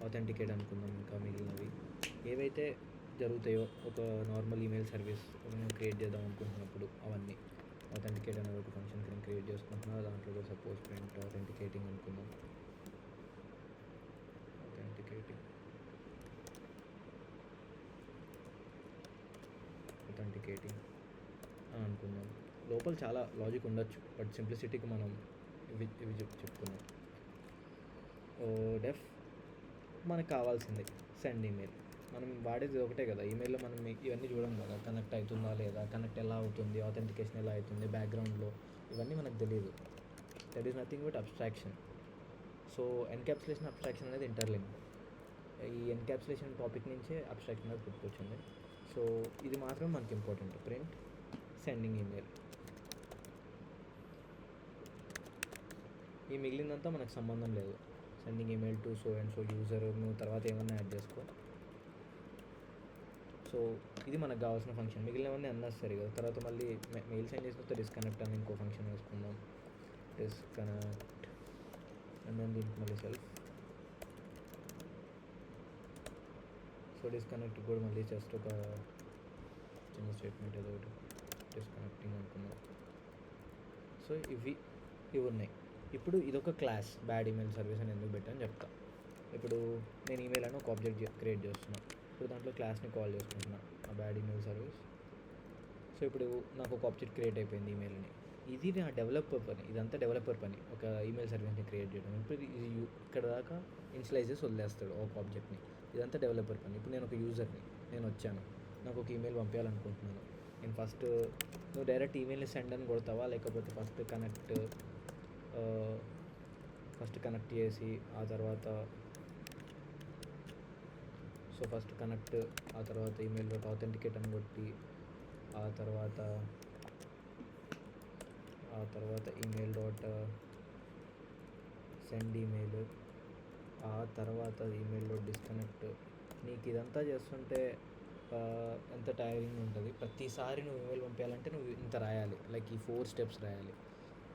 ఆథెంటికేట్ అనుకుందాం, ఇంకా మిగిలినవి ఏవైతే జరుగుతాయో ఒక నార్మల్ ఈమెయిల్ సర్వీస్ నేను క్రియేట్ చేద్దాం అనుకుంటున్నప్పుడు అవన్నీ. ఆథెంటికేట్ అనేది ఒక ఫంక్షన్ నేను క్రియేట్ చేసుకుంటున్నా. దాంట్లో సపోజ్ ప్రింట్ ఆథెంటికేటింగ్ అనుకుందాం. ఆథెంటికేటింగ్ ఆథెంటికేటింగ్ అని అనుకుందాం. లోపల చాలా లాజిక్ ఉండొచ్చు, బట్ సింప్లిసిటీకి మనం ఇవి చెప్పుకున్నాం. డెఫ్ మనకు కావాల్సింది సెండ్ ఈమెయిల్. మనం వాడేది ఒకటే కదా, ఈమెయిల్లో మనం ఇవన్నీ చూడం కదా, కనెక్ట్ అవుతుందా లేదా, కనెక్ట్ ఎలా అవుతుంది, ఆథెంటికేషన్ ఎలా అవుతుంది, బ్యాక్గ్రౌండ్లో ఇవన్నీ మనకు తెలియదు. That is nothing but abstraction. So encapsulation abstraction అనేది ఇంటర్లింక్. ఈ ఎన్క్యాప్సులేషన్ టాపిక్ నుంచే అబ్స్ట్రాక్షన్ అనేది పుట్టుకొచ్చింది. సో ఇది మాత్రం మనకి ఇంపార్టెంట్, ప్రింట్ సెండింగ్ ఈమెయిల్. ఈ మిగిలినంతా మనకు సంబంధం లేదు. Sending email to so and so user, నువ్వు తర్వాత ఏమన్నా యాడ్ చేసుకో. సో ఇది మనకు కావాల్సిన ఫంక్షన్. మిగిలినవన్నీ అన్నెసరీ కదా. తర్వాత మళ్ళీ మెయిల్ సెండ్ చేసిన తర్వాత డిస్కనెక్ట్ అని ఇంకో ఫంక్షన్ వేసుకుందాం. డిస్కనెక్ట్ అండ్ దెన్ దీనికి మళ్ళీ సెల్ఫ్. సో డిస్కనెక్ట్ కూడా మళ్ళీ జస్ట్ ఒక చిన్న స్టేట్మెంట్ ఏదో ఒకటి డిస్కనెక్టింగ్ అనుకున్నాం. సో ఇవి ఉన్నాయి. ఇప్పుడు ఇదొక క్లాస్, బ్యాడ్ ఈమెయిల్ సర్వీస్ అని ఎందుకు పెట్టాను చెప్తా. ఇప్పుడు నేను ఈమెయిల్ అని ఒక ఆబ్జెక్ట్ క్రియేట్ చేస్తున్నాను. ఇప్పుడు దాంట్లో క్లాస్ని కాల్ చేసుకుంటున్నా, ఆ బ్యాడ్ ఈమెయిల్ సర్వీస్. సో ఇప్పుడు నాకు ఒక ఆబ్జెక్ట్ క్రియేట్ అయిపోయింది ఈమెయిల్ని. ఇది నా డెవలపర్ పని, ఇదంతా డెవలపర్ పని, ఒక ఈమెయిల్ సర్వీస్ని క్రియేట్ చేయడం. ఇప్పుడు ఇది ఇక్కడ దాకా ఇన్షియలైజ్ చేసి వదిలేస్తాడు ఒక ఆబ్జెక్ట్ని. ఇదంతా డెవలపర్ పని. ఇప్పుడు నేను ఒక యూజర్ని, నేను వచ్చాను, నాకు ఒక ఈమెయిల్ పంపించాలనుకుంటున్నాను. నేను ఫస్ట్ నువ్వు డైరెక్ట్ ఈమెయిల్ని సెండ్ అని కొడతావా, లేకపోతే ఫస్ట్ కనెక్ట్ చేసి ఆ తర్వాత ఆ తర్వాత ఈమెయిల్ డాట్ ఆథెంటికేట్ అని కొట్టి ఆ తర్వాత ఈమెయిల్ డాట్ సెండ్ ఈమెయిల్, ఆ తర్వాత ఈమెయిల్ డాట్ డిస్కనెక్ట్. నీకు ఇదంతా చేస్తుంటే ఎంత టైరింగ్ ఉంటుంది. ప్రతిసారి నువ్వు ఈమెయిల్ పంపించాలంటే నువ్వు ఇంత రాయాలి, లైక్ ఈ 4 స్టెప్స్ రాయాలి.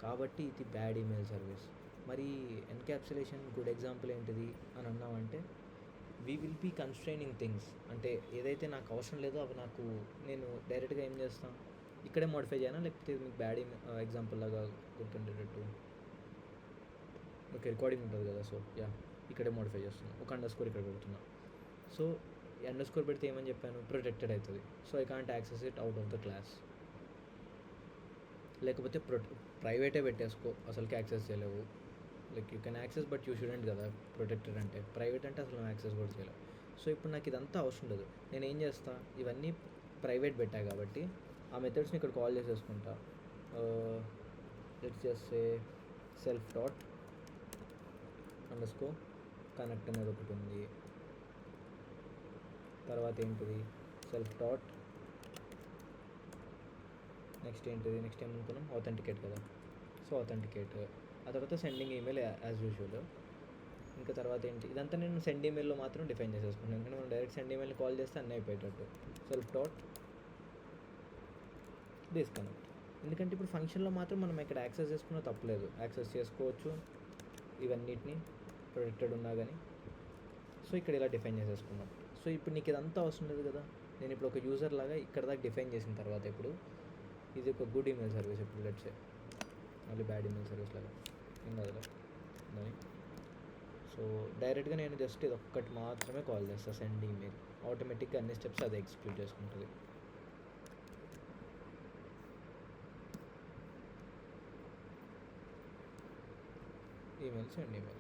కాబట్టి ఇది బ్యాడ్ ఈమెయిల్ సర్వీస్. మరి ఎన్క్యాప్సులేషన్ గుడ్ ఎగ్జాంపుల్ ఏంటిది అని అన్నామంటే, we will be constraining things. అంటే ఏదైతే నాకు అవసరం లేదో అవి నేను డైరెక్ట్గా ఏం చేస్తాను, ఇక్కడే మోడిఫై చేయనా, లేకపోతే మీకు బ్యాడ్ ఎగ్జాంపుల్ లాగా గుర్తుండేటట్టు ఒక రికార్డింగ్ ఉంటుంది కదా. సో ఇక్కడే మోడిఫై చేస్తున్నాను, ఒక అండర్స్కోర్ ఇక్కడ పెడుతున్నా. సో ఈ అండర్స్కోర్ పెడితే ఏమని చెప్పాను, ప్రొటెక్టెడ్ అవుతుంది. So I can't access it out of the class. లేకపోతే ప్రైవేటే పెట్టేసుకో, అసలుకి యాక్సెస్ చేయలేవు. Like you can access but you shouldn't కదా. ప్రొటెక్టెడ్ అంటే, ప్రైవేట్ అంటే అసలు యాక్సెస్ కూడా చేయలేవు. సో ఇప్పుడు నాకు ఇదంతా అవసరం లేదు. నేను ఏం చేస్తా, ఇవన్నీ ప్రైవేట్ పెట్టా కాబట్టి ఆ మెథడ్స్ని ఇక్కడ కాల్ చేసేసుకుంటా. Let's just say self dot underscore connect అనేది ఒకటి ఉంది. తర్వాత ఏంటిది, సెల్ఫ్ డాట్ నెక్స్ట్ ఏమనుకున్నాం, ఆథెంటికేట్ కదా. సో ఆథెంటికేట్, ఆ తర్వాత సెండింగ్ ఈమెయిల్ యాజ్ యూజువల్. ఇంకా తర్వాత ఏంటి, ఇదంతా నేను సెండ్ ఈమెయిల్లో మాత్రం డిఫైన్ చేసేసుకున్నాను. ఎందుకంటే మనం డైరెక్ట్ సెండ్ ఈమెయిల్ని కాల్ చేస్తే అన్నీ అయిపోయేటట్టు. Self dot disconnect. ఎందుకంటే ఇప్పుడు ఫంక్షన్లో మాత్రం మనం ఇక్కడ యాక్సెస్ చేసుకున్నా తప్పలేదు, యాక్సెస్ చేసుకోవచ్చు ఇవన్నిటిని, ప్రొటెక్టెడ్ ఉన్నా కానీ. సో ఇక్కడ ఇలా డిఫైన్ చేసేసుకున్నాం. సో ఇప్పుడు నీకు ఇదంతా అవసరం లేదు కదా. నేను ఇప్పుడు ఒక యూజర్ లాగా ఇక్కడ దాకా డిఫైన్ చేసిన తర్వాత ఇప్పుడు ఇది ఒక గుడ్ ఈమెయిల్ సర్వీస్. ఇప్పుడు లెట్స్ మళ్ళీ బ్యాడ్ ఈమెయిల్ సర్వీస్ లాగా ఏం కాదులే దాని. సో డైరెక్ట్గా నేను జస్ట్ ఇది ఒక్కటి మాత్రమే కాల్ చేస్తాను, సెండ్ ఈమెయిల్. ఆటోమేటిక్గా అన్ని స్టెప్స్ అది ఎగ్జిక్యూట్ చేసుకుంటుంది. Email send email.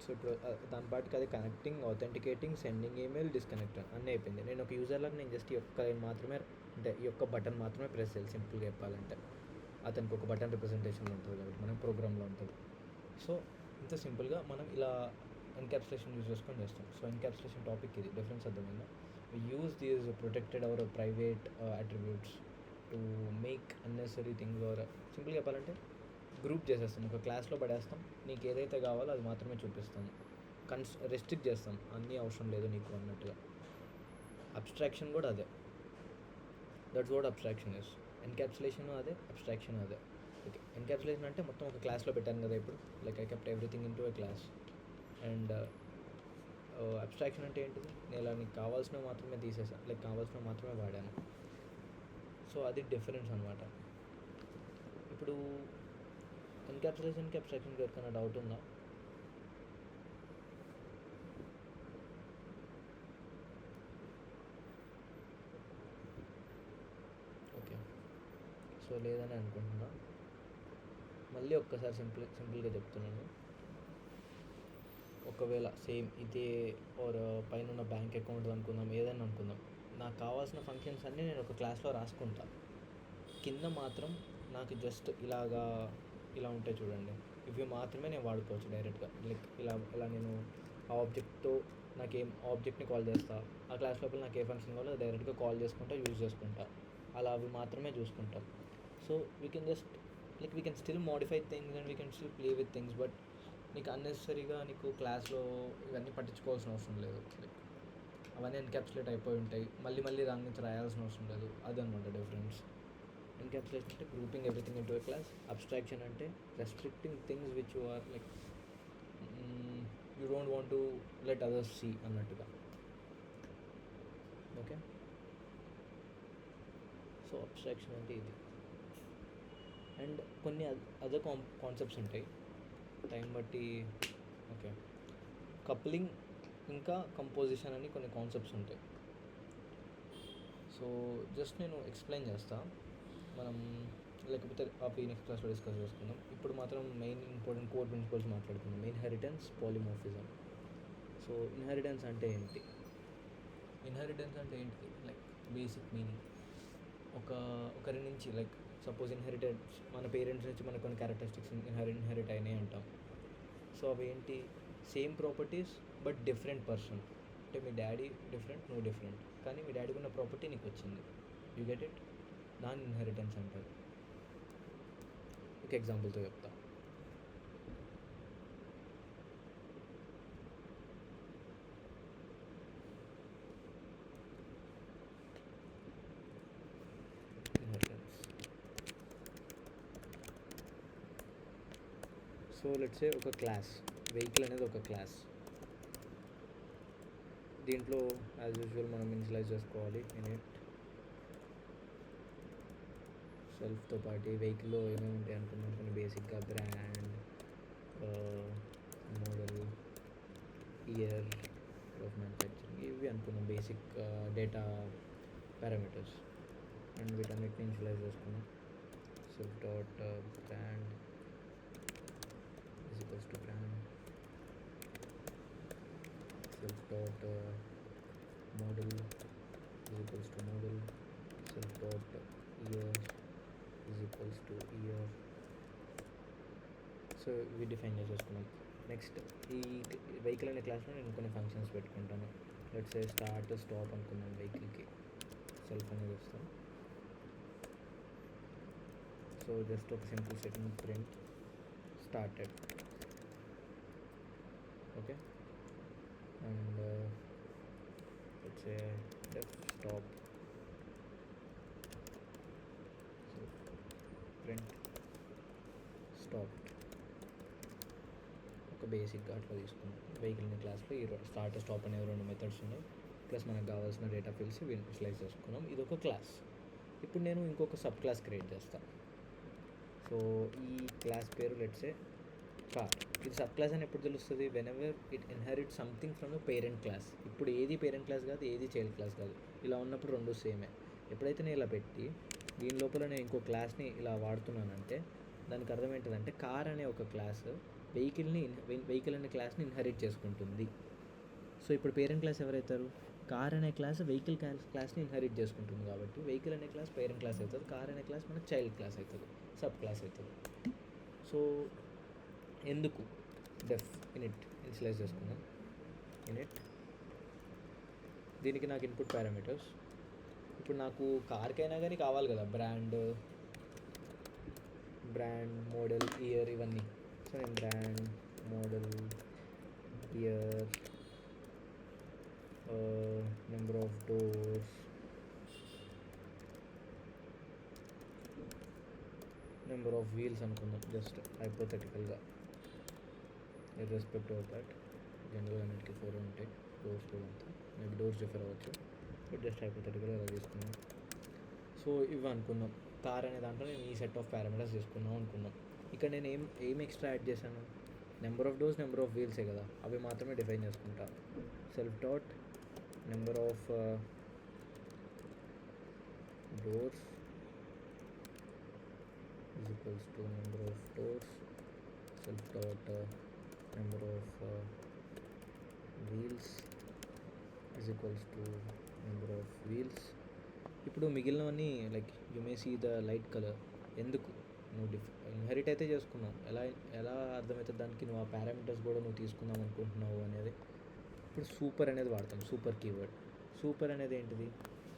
సో ఇప్పుడు దాని పాటికి అది కనెక్టింగ్, ఆథెంటికేటింగ్, సెండింగ్ ఈమెయిల్, డిస్కనెక్ట్ అన్నీ అయిపోయింది. నేను ఒక యూజర్లకు నేను జస్ట్ ఈ ఒక్క లైన్ మాత్రమే, అంటే ఈ ఒక్క బటన్ మాత్రమే ప్రెస్ చేయాలి. సింపుల్గా చెప్పాలంటే అతనికి ఒక బటన్ రిప్రజెంటేషన్లో ఉంటుంది కాబట్టి మనకి ప్రోగ్రామ్లో ఉంటుంది. సో ఇంత సింపుల్గా మనం ఇలా ఎన్క్యాప్సులేషన్ యూజ్ చేసుకొని చేస్తాం. సో ఎన్క్యాప్సులేషన్ టాపిక్ ఇది, డిఫరెన్స్ అర్థమైందా. We use these protected or private attributes to make unnecessary things. Or సింపుల్గా చెప్పాలంటే గ్రూప్ చేసేస్తాం, ఒక క్లాస్లో పడేస్తాం, నీకు ఏదైతే కావాలో అది మాత్రమే చూపిస్తాము. రెస్ట్రిక్ట్ చేస్తాం, అన్నీ అవసరం లేదు నీకు అన్నట్టుగా. అబ్స్ట్రాక్షన్ కూడా అదే, that's what abstraction is. Encapsulation అదే, అబ్స్ట్రాక్షన్ అదే. ఓకే, ఎన్క్యాప్సులేషన్ అంటే మొత్తం ఒక క్లాస్లో పెట్టాను కదా ఇప్పుడు, like I kept everything in to a class. And abstraction అంటే ఏంటిది, నేను ఇలా నీకు కావాల్సినవి మాత్రమే తీసేసాను, లైక్ కావాల్సినవి మాత్రమే వాడాను. సో అది డిఫరెన్స్ అనమాట. ఇప్పుడు ఎన్క్యాప్సులేషన్కి అబ్స్ట్రాక్షన్కి ఎవరికైనా డౌట్ ఉందా? సో లేదని అనుకుంటున్నా. మళ్ళీ ఒక్కసారి సింపుల్గా చెప్తున్నాను. ఒకవేళ సేమ్ ఇదే ఆర్ పైన బ్యాంక్ అకౌంట్ అనుకుందాం, ఏదైనా అనుకుందాం, నాకు కావాల్సిన ఫంక్షన్స్ అన్నీ నేను ఒక క్లాస్లో రాసుకుంటా. కింద మాత్రం నాకు జస్ట్ ఇలా ఉంటాయి చూడండి, ఇవి మాత్రమే నేను వాడుకోవచ్చు డైరెక్ట్గా. లైక్ ఇలా నేను ఆ ఆబ్జెక్ట్తో నాకేం ఆబ్జెక్ట్ని కాల్ చేస్తా, ఆ క్లాస్ లోపల నాకు ఏ ఫంక్షన్ కావాలో డైరెక్ట్గా కాల్ చేసుకుంటా, యూజ్ చేసుకుంటా. అలా అవి మాత్రమే చూసుకుంటాం. So we can still modify things and we can still play with things. But నీకు అన్నెసరీగా నీకు క్లాస్లో ఇవన్నీ పట్టించుకోవాల్సిన అవసరం లేదు. లైక్ అవన్నీ ఎన్క్యాప్సులేట్ అయిపోయి ఉంటాయి, మళ్ళీ దాని నుంచి రాయాల్సిన అవసరం లేదు. అదనమాట డిఫరెన్స్. ఎన్క్యాప్సులేషన్ అంటే grouping everything into a class. Abstraction అంటే restricting things which you are like you don't want to let others see అన్నట్టుగా. ఓకే, సో అబ్స్ట్రాక్షన్ అంటే ఇది. అండ్ కొన్ని అదర్ కాన్సెప్ట్స్ ఉంటాయి టైం బట్టి. ఓకే, కప్లింగ్ ఇంకా కంపోజిషన్ అని కొన్ని కాన్సెప్ట్స్ ఉంటాయి. సో జస్ట్ నేను ఎక్స్ప్లెయిన్ చేస్తా, మనం లేకపోతే అవి నెక్స్ట్ క్లాస్లో డిస్కస్ చేసుకుందాం. ఇప్పుడు మాత్రం మెయిన్ ఇంపార్టెంట్ కోర్ ప్రిన్సిపల్స్ మాట్లాడుకుందాం. ఇన్హెరిటెన్స్, పాలిమోర్ఫిజం. సో ఇన్హెరిటెన్స్ అంటే ఏంటి? లైక్ బేసిక్ మీనింగ్, ఒకరి నుంచి లైక్ సపోజ్ ఇన్హెరిటెడ్, మన పేరెంట్స్ నుంచి మనకు కొన్ని క్యారెక్టరిస్టిక్స్ ఇన్హెరిట్ అయినాయి అంటాం. సో అవి ఏంటి? Same properties but different person. అంటే మీ డాడీ డిఫరెంట్, నువ్వు డిఫరెంట్, కానీ మీ డాడీకి ఉన్న ప్రాపర్టీ నీకు వచ్చింది. You get it? దాన్ని ఇన్హెరిటెన్స్ అంటారు. ఒక ఎగ్జాంపుల్తో చెప్తా. సో లెట్స్ సే ఒక క్లాస్, వెహికల్ అనేది ఒక క్లాస్. దీంట్లో యాజ్ యూజువల్ మనం ఇనిషియలైజ్ చేసుకోవాలి ఇనిట్. సెల్ఫ్తో పాటు వెహికల్లో ఏమేమి ఉంటాయి అనుకున్నాం, కొన్ని బేసిక్గా brand, model, year of manufacturing, ఇవి అనుకున్నాం బేసిక్ డేటా పారామీటర్స్. అండ్ వీటన్నిటిని ఇనిషియలైజ్ చేసుకున్నాం. Self dot brand is equals to brand, self dot model is equals to model, self dot year is equals to year. So ఇవి define చేసేసుకున్నాం. Next ఈ vehicle అనే క్లాస్లో నేను కొన్ని ఫంక్షన్స్ పెట్టుకుంటాను. లెట్స్ సే స్టార్ట్, స్టాప్ అనుకున్నాను. వెహికల్కి సెల్ఫ్ అనేది వస్తాం. సో జస్ట్ ఒక simple statement, print started. Okay, and let's say def stop. So print stop. ఒక బేసిక్గా అట్లా తీసుకున్నాం. వెహికల్ని క్లాస్లో ఈ స్టార్ట్, స్టాప్ అనే రెండు మెథడ్స్ ఉన్నాయి. ప్లస్ మనకు కావాల్సిన డేటా ఫీల్డ్స్ ఇనిషియలైజ్ చేసుకున్నాం. ఇది ఒక క్లాస్. ఇప్పుడు నేను ఇంకొక సబ్ క్లాస్ క్రియేట్ చేస్తాను. సో ఈ క్లాస్ పేరు లెట్స్ సే కార్. ఇది సబ్ క్లాస్ అని ఎప్పుడు తెలుస్తుంది? Whenever it inherit something from the parent class. ఇప్పుడు ఏది పేరెంట్ క్లాస్ కాదు, ఏది చైల్డ్ క్లాస్ కాదు. ఇలా ఉన్నప్పుడు రెండు సేమే. ఎప్పుడైతే నేను ఇలా పెట్టి దీని లోపల నేను ఇంకో క్లాస్ని ఇలా వాడుతున్నానంటే దానికి అర్థం ఏంటిదంటే కార్ అనే ఒక క్లాస్ వెహికల్ అనే క్లాస్ని ఇన్హెరిట్ చేసుకుంటుంది. సో ఇప్పుడు పేరెంట్ క్లాస్ ఎవరైతారు? కార్ అనే క్లాస్ వెహికల్ క్లాస్ని ఇన్హెరిట్ చేసుకుంటుంది. కాబట్టి వెహికల్ అనే క్లాస్ పేరెంట్ క్లాస్ అవుతుంది, కార్ అనే క్లాస్ మనకు చైల్డ్ క్లాస్ అవుతుంది, సబ్ క్లాస్ అవుతుంది. సో ఎందుకు డెఫ్ ఇనిట్ ఇనిషియలైజ్ చేసుకున్నాం. ఇనిట్ దీనికి నాకు ఇన్పుట్ పారామీటర్స్. ఇప్పుడు నాకు కార్కైనా కానీ కావాలి కదా బ్రాండ్, మోడల్, ఇయర్, ఇవన్నీ. సో నేను brand, model, year, number of doors, number of wheels అనుకుందాం, జస్ట్ హైపోథెటికల్గా. ఇర్రెస్పెక్టివ్ ఆఫ్ దట్ జనరల్గా అన్నిటికీ 4 ఉంటాయి. డోర్స్ కూడా ఉంటాయి, మేబీ డోర్స్ డిఫర్ అవ్వచ్చు, బట్ జస్ట్ హైపోథెటికల్గా అలా తీసుకున్నాం. సో ఇవి అనుకుందాం. కార్ అనే దాంట్లో నేను ఈ సెట్ ఆఫ్ పారామీటర్స్ తీసుకున్నాం అనుకున్నాం. ఇక్కడ నేను ఏం ఎక్స్ట్రా యాడ్ చేశాను? Number of doors, number of వీల్సే కదా, అవి మాత్రమే డిఫైన్ చేసుకుంటా. Self dot number of doors is equals to number of doors, self dot number of wheels is equals to number of wheels. ఇప్పుడు మిగిలినవన్నీ like you may see the light colour. ఎందుకు నువ్వు inherit అయితే చేసుకున్నావు, ఎలా ఎలా అర్థమవుతుంది దానికి నువ్వు ఆ పారామీటర్స్ కూడా నువ్వు తీసుకుందాం అనుకుంటున్నావు అనేది. ఇప్పుడు సూపర్ అనేది వాడతాం, సూపర్ కీవర్డ్. సూపర్ అనేది ఏంటిది?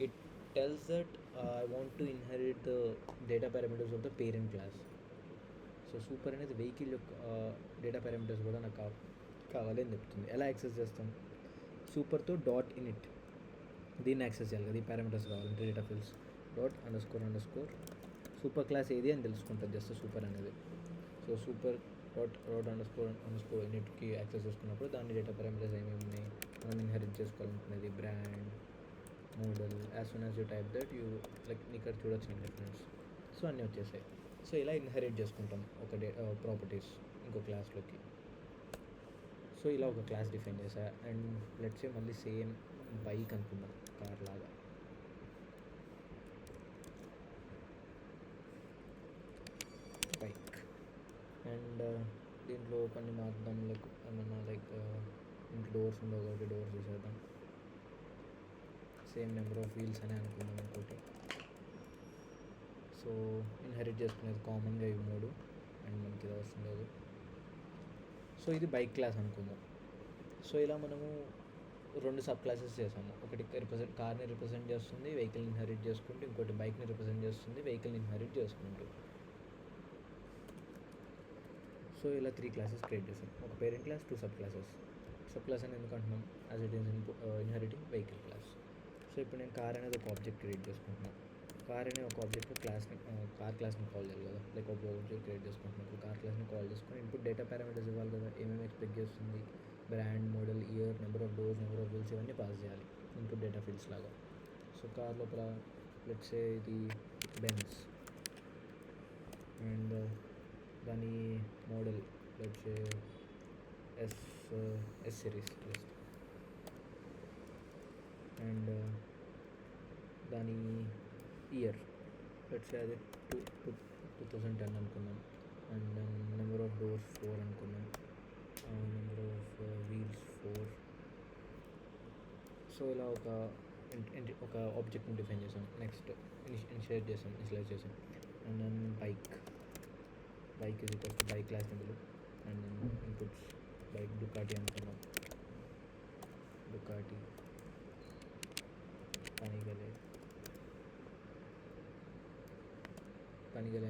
It tells that I want to inherit the data parameters of the parent class. So super అనేది వెహికల్ యొక్క డేటా పారామీటర్స్ కూడా నాకు కావాలి అని చెప్తుంది. ఎలా యాక్సెస్ చేస్తాం? సూపర్తో డాట్ ఇనిట్ దీన్ని యాక్సెస్ చేయాలి కదా, ఈ పారామీటర్స్ కావాలంటే data fields dot underscore super class ఏది అని తెలుసుకుంటుంది జస్ట్ సూపర్ అనేది. So super dot underscore ఇనిట్కి యాక్సెస్ చేసుకున్నప్పుడు దాని డేటా పారామీటర్స్ ఏమేమి ఉన్నాయి, మనం ఇన్హెరిట్ చేసుకోవాలనుకునేది brand, model. As soon as you type that you like ఇక్కడ చూడొచ్చు డిఫరెన్స్. సో అన్నీ వచ్చేసాయి. సో ఇలా ఇన్హెరిట్ చేసుకుంటాం ఒక ప్రాపర్టీస్ ఇంకో క్లాస్లోకి. సో ఇలా ఒక క్లాస్ డిఫైన్ చేసా. అండ్ లెట్స్ సే మళ్ళీ సేమ్ బైక్ అనుకుందాం, కార్ లాగా. బైక్ అండ్ దీంట్లో కొన్ని మార్పుదాం, లైక్ ఏమన్నా లైక్ ఇంట్లో డోర్స్ ఉండవు కాబట్టి డోర్స్ చేసేద్దాం. సేమ్ నెంబర్ ఆఫ్ వీల్స్ అని అనుకుందాం ఇంకోటి. సో ఇన్హెరిట్ చేసుకునేది కామన్గా ఇవి 3 అండ్ మనకి ఇది అవసరం లేదు. సో ఇది బైక్ క్లాస్ అనుకుందాం. సో ఇలా మనము 2 సబ్ క్లాసెస్ చేసాము. ఒకటి కార్ని రిప్రజెంట్ చేస్తుంది, వెహికల్ని ఇన్హెరిట్ చేసుకుంటూ. ఇంకోటి బైక్ని రిప్రజెంట్ చేస్తుంది, వెహికల్ని ఇన్హెరిట్ చేసుకుంటూ. సో ఇలా 3 క్లాసెస్ క్రియేట్ చేసాం. ఒక parent class, 2 sub classes. Sub class అని ఎందుకు అంటున్నాం? As it is inheriting vehicle class. So ఇప్పుడు నేను కార్ అనేది ఒక ఆబ్జెక్ట్ క్రియేట్ చేసుకుంటున్నాను. కార్ అనే ఒక ఆబ్జెక్ట్ క్లాస్ని కార్ క్లాస్ని కాల్ చేయాలి కదా, లైక్ ఒక ఆబ్జెక్ట్ క్రియేట్ చేసుకుంటున్నాను. కార్ క్లాస్ని కాల్ చేసుకొని ఇన్పుట్ డేటా పారామీటర్స్ ఇవ్వాలి కదా, ఏమేమి ఎక్స్పెక్ట్ చేస్తుంది, brand, model, year, number of doors, number of wheels, ఇవన్నీ పాస్ చేయాలి ఇన్పుట్ డేటా ఫీల్డ్స్ లాగా. సో కార్ లోపల లెట్స్ సే ఇది బెన్స్ అండ్ దాని model let's say S series and దాని ఇయర్ లెట్స్ సే అది 2010 అనుకున్నాం. And then number of doors 4 అనుకున్నాం, నెంబర్ ఆఫ్ వీల్స్ 4. సో ఇలా ఒక ఆబ్జెక్ట్ని డిఫైన్ చేసాం. నెక్స్ట్ ఇనిషియలైజ్ చేసాం. And then bike is equals to bike class నిధులు. And then inputs bike Ducati అనుకున్నాం. డుకాటి పనిగలే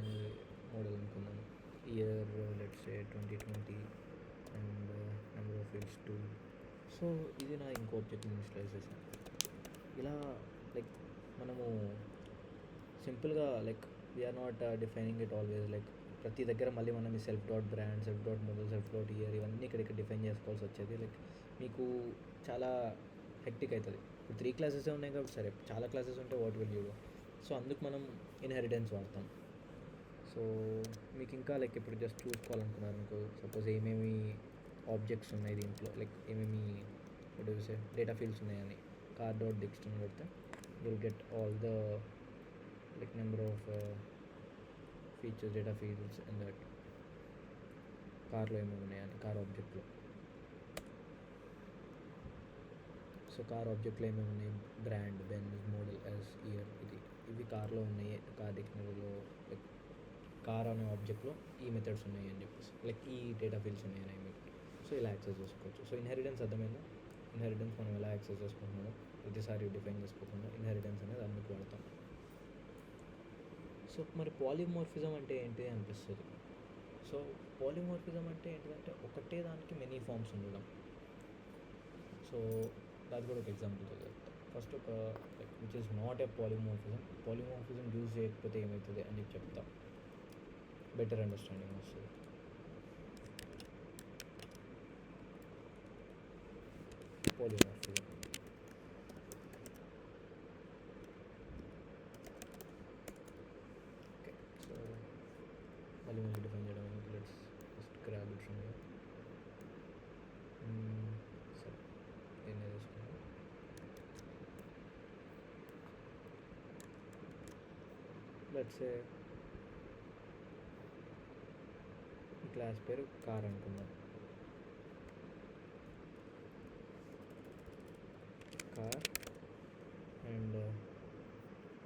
అనేది మోడల్ అనుకున్నాం. Year let's say 2020 and number of wheels 2. So ఇది నా ఇంకో ఆబ్జెక్ట్ని ఇనిషియలైజ్ చేసాను. ఇలా లైక్ మనము సింపుల్గా like we're not defining it always like ప్రతి దగ్గర మళ్ళీ మనం ఈ self dot brand, self dot model, self dot year ఇవన్నీ ఇక్కడ డిఫైన్ చేసుకోవాల్సి వచ్చేది. లైక్ మీకు చాలా హెక్టిక్ అవుతుంది. ఇప్పుడు 3 క్లాసెసే ఉన్నాయి కాబట్టి సరే, చాలా క్లాసెస్ ఉంటే what will you do? So అందుకు మనం ఇన్హెరిటెన్స్ వాడతాం. సో మీకు ఇంకా లైక్ ఇప్పుడు జస్ట్ చూసుకోవాలనుకున్నారు అనుకో, సపోజ్ ఏమేమి ఆబ్జెక్ట్స్ ఉన్నాయి దీంట్లో, లైక్ ఏమేమి డేటా ఫీల్డ్స్ ఉన్నాయని కార్ డాట్ డిక్స్ట్ అని కొడితే will get all the like number of features, data fields in that కార్లో ఏమేమి ఉన్నాయని కార్ ఆబ్జెక్ట్లో. సో కార్ ఆబ్జెక్ట్లో ఏమేమి ఉన్నాయి? Brand, Benz, model, S, year. ఇవి కార్లో ఉన్నాయి. కార్ డిక్షనరీలో లైక్ కార్ అనే ఆబ్జెక్ట్లో ఈ మెథడ్స్ ఉన్నాయి అని చెప్పేసి, లైక్ ఈ డేటా ఫీల్డ్స్ ఉన్నాయని ఐ మీన్. సో ఇలా యాక్సెస్ చేసుకోవచ్చు. సో ఇన్హెరిటెన్స్ అర్థమైందా? ఇన్హెరిటెన్స్ మనం ఎలా యాక్సెస్ చేసుకుంటున్నామో ప్రతిసారి డిఫైన్ చేసుకోకుండా ఇన్హెరిటెన్స్ అనేది అందుకు వాడతాం. సో మరి పాలిమార్ఫిజం అంటే ఏంటి అనిపిస్తుంది. సో పాలిమార్ఫిజం అంటే ఏంటిదంటే ఒకటే దానికి మెనీ ఫామ్స్ ఉండడం. సో అది కూడా ఒక ఎగ్జాంపుల్ చెప్తాను. ఫస్ట్ ఒక like which is not a polymorphism use చేయకపోతే ఏమవుతుంది అని చెప్తా, బెటర్ అండర్స్టాండింగ్ వస్తుంది. Polymorphism okay. సో మళ్ళీ డిఫైన్ చేయడం let's just grab it from here. సరే దీన్ని తీసుకుంటాం. లెట్స్ సే క్లాస్ పేరు కార్ అనుకుందాం. కార్ అండ్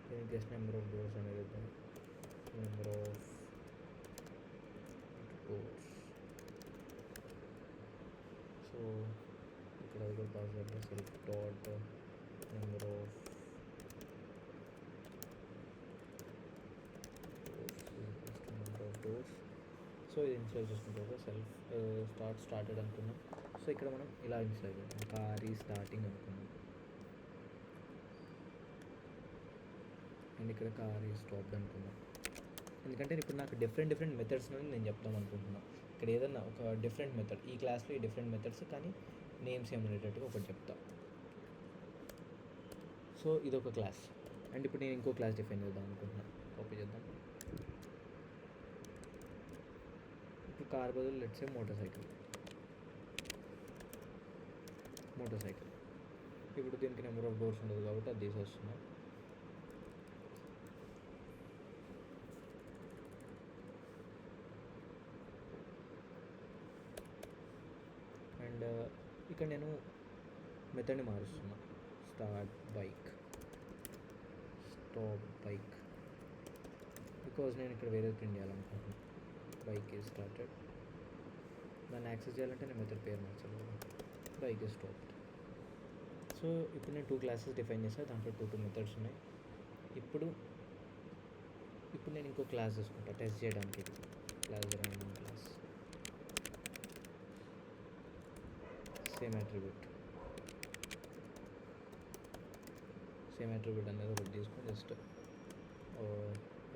దీనికి జస్ట్ నెంబర్ ఆఫ్ డోర్స్ అనేది ఇద్దాం. Number of doors. సో ఇక్కడ అది కూడా పాస్ చేద్దాం. Self dot number of doors. So ఇది ఇన్స్టాల్ చేసుకుంటారు. సెల్ఫ్ స్టార్టెడ్ అనుకున్నాం. సో ఇక్కడ మనం ఇలా ఇన్స్టాల్ చేద్దాం. కార్ ఈ స్టార్టింగ్ అనుకున్నాం అండ్ ఇక్కడ కార్ ఈ స్టాప్డ్ అనుకున్నాం. ఎందుకంటే ఇప్పుడు నాకు డిఫరెంట్ మెథడ్స్ నుండి నేను చెప్తాం అనుకుంటున్నాను. ఇక్కడ ఏదన్నా ఒక డిఫరెంట్ మెథడ్, ఈ క్లాస్లో ఈ డిఫరెంట్ మెథడ్స్ కానీ నేమ్స్ ఏం ఉండేటట్టుగా ఒకటి చెప్తా. సో ఇదొక క్లాస్. అండ్ ఇప్పుడు నేను ఇంకో క్లాస్ డిఫైన్ చేద్దాం అనుకుంటున్నాను. కాపీ చేద్దాం. ఇప్పుడు కార్ బదులు లెట్స్ సే మోటార్ సైకిల్. ఇప్పుడు దీనికి నెంబర్ ఆఫ్ డోర్స్ ఉండదు కాబట్టి అది తీసేస్తున్నాం. అండ్ ఇక్కడ నేను మెథడ్ని మారుస్తున్నా. స్టాప్ బైక్ బికాజ్ నేను ఇక్కడ వేరే ప్రింట్ చేయాలనుకుంటున్నాను. Bike is started. దాన్ని యాక్సెస్ చేయాలంటే నేను మెథడ్ పేరు మార్చాలి కదా. Bike is stopped. సో ఇప్పుడు నేను 2 క్లాసెస్ డిఫైన్ చేస్తాను. దాంట్లో 2 మెథడ్స్ ఉన్నాయి. ఇప్పుడు నేను ఇంకో క్లాస్ తీసుకుంటా టెస్ట్ చేయడానికి. Class random class same attribute అనేది ఒకటి తీసుకొని జస్ట్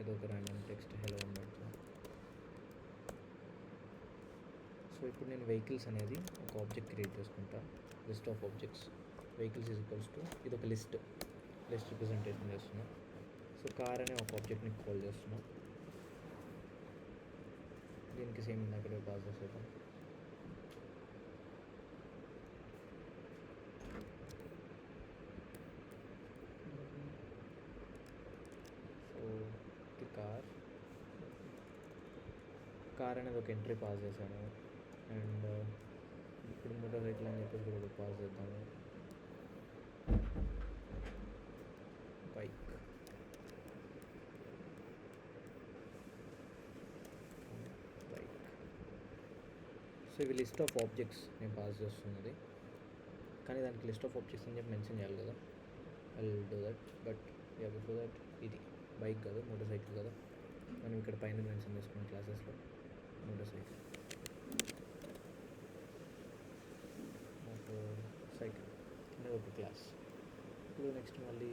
ఏదో ఒక ర్యాండమ్ టెక్స్ట్ హెలో అని పెడతాను. సో ఇప్పుడు నేను వెహికల్స్ అనేది ఒక ఆబ్జెక్ట్ క్రియేట్ చేసుకుంటా. List of objects vehicles is equals to ఇది ఒక లిస్ట్ రిప్రజెంటేషన్ చేస్తున్నా. సో కార్ అనే ఒక ఆబ్జెక్ట్ని కాల్ చేస్తున్నా. దీనికి సేమ్ ఇందాక పాస్ చేసేద్దాం. సో ఇది కార్ అనేది ఒక ఎంట్రీ పాస్ చేశాను. అండ్ ఇప్పుడు మోటార్ సైకిల్ అని చెప్పేసి కూడా పాస్ చేద్దాము. బైక్ సో ఇవి లిస్ట్ ఆఫ్ ఆబ్జెక్ట్స్ నేను పాస్ చేస్తున్నది. కానీ దానికి లిస్ట్ ఆఫ్ ఆబ్జెక్ట్స్ అని చెప్పి మెన్షన్ చేయాలి కదా. I will do that. But before that ఇది బైక్ కదా, మోటార్ సైకిల్ కదా. మనం ఇక్కడ పైన మెన్షన్ చేసుకున్న క్లాసెస్లో మోటార్ సైకిల్ అనేది ఒక క్లాస్. ఇప్పుడు నెక్స్ట్ మళ్ళీ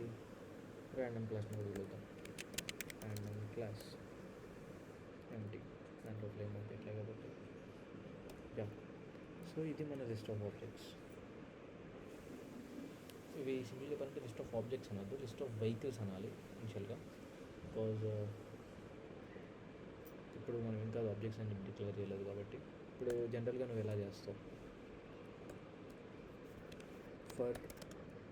ర్యాండమ్ క్లాస్ని వదులుతాం. ర్యాండమ్ క్లాస్ ఎంటీ, దాంట్లో ఫ్లేమ్ పెట్టలే కాబట్టి యా. సో ఇది మన లిస్ట్ ఆఫ్ ఆబ్జెక్ట్స్. ఇవి సింపుల్ చెప్పాలంటే లిస్ట్ ఆఫ్ ఆబ్జెక్ట్స్ అనద్దు, లిస్ట్ ఆఫ్ వెహికల్స్ అనాలి ఇనిషియల్గా. బికాజ్ ఇప్పుడు మనం ఇంకా ఆబ్జెక్ట్స్ అని డిక్లేర్ చేయలేదు కాబట్టి. ఇప్పుడు జనరల్గా నువ్వు ఎలా చేస్తావు, ఫర్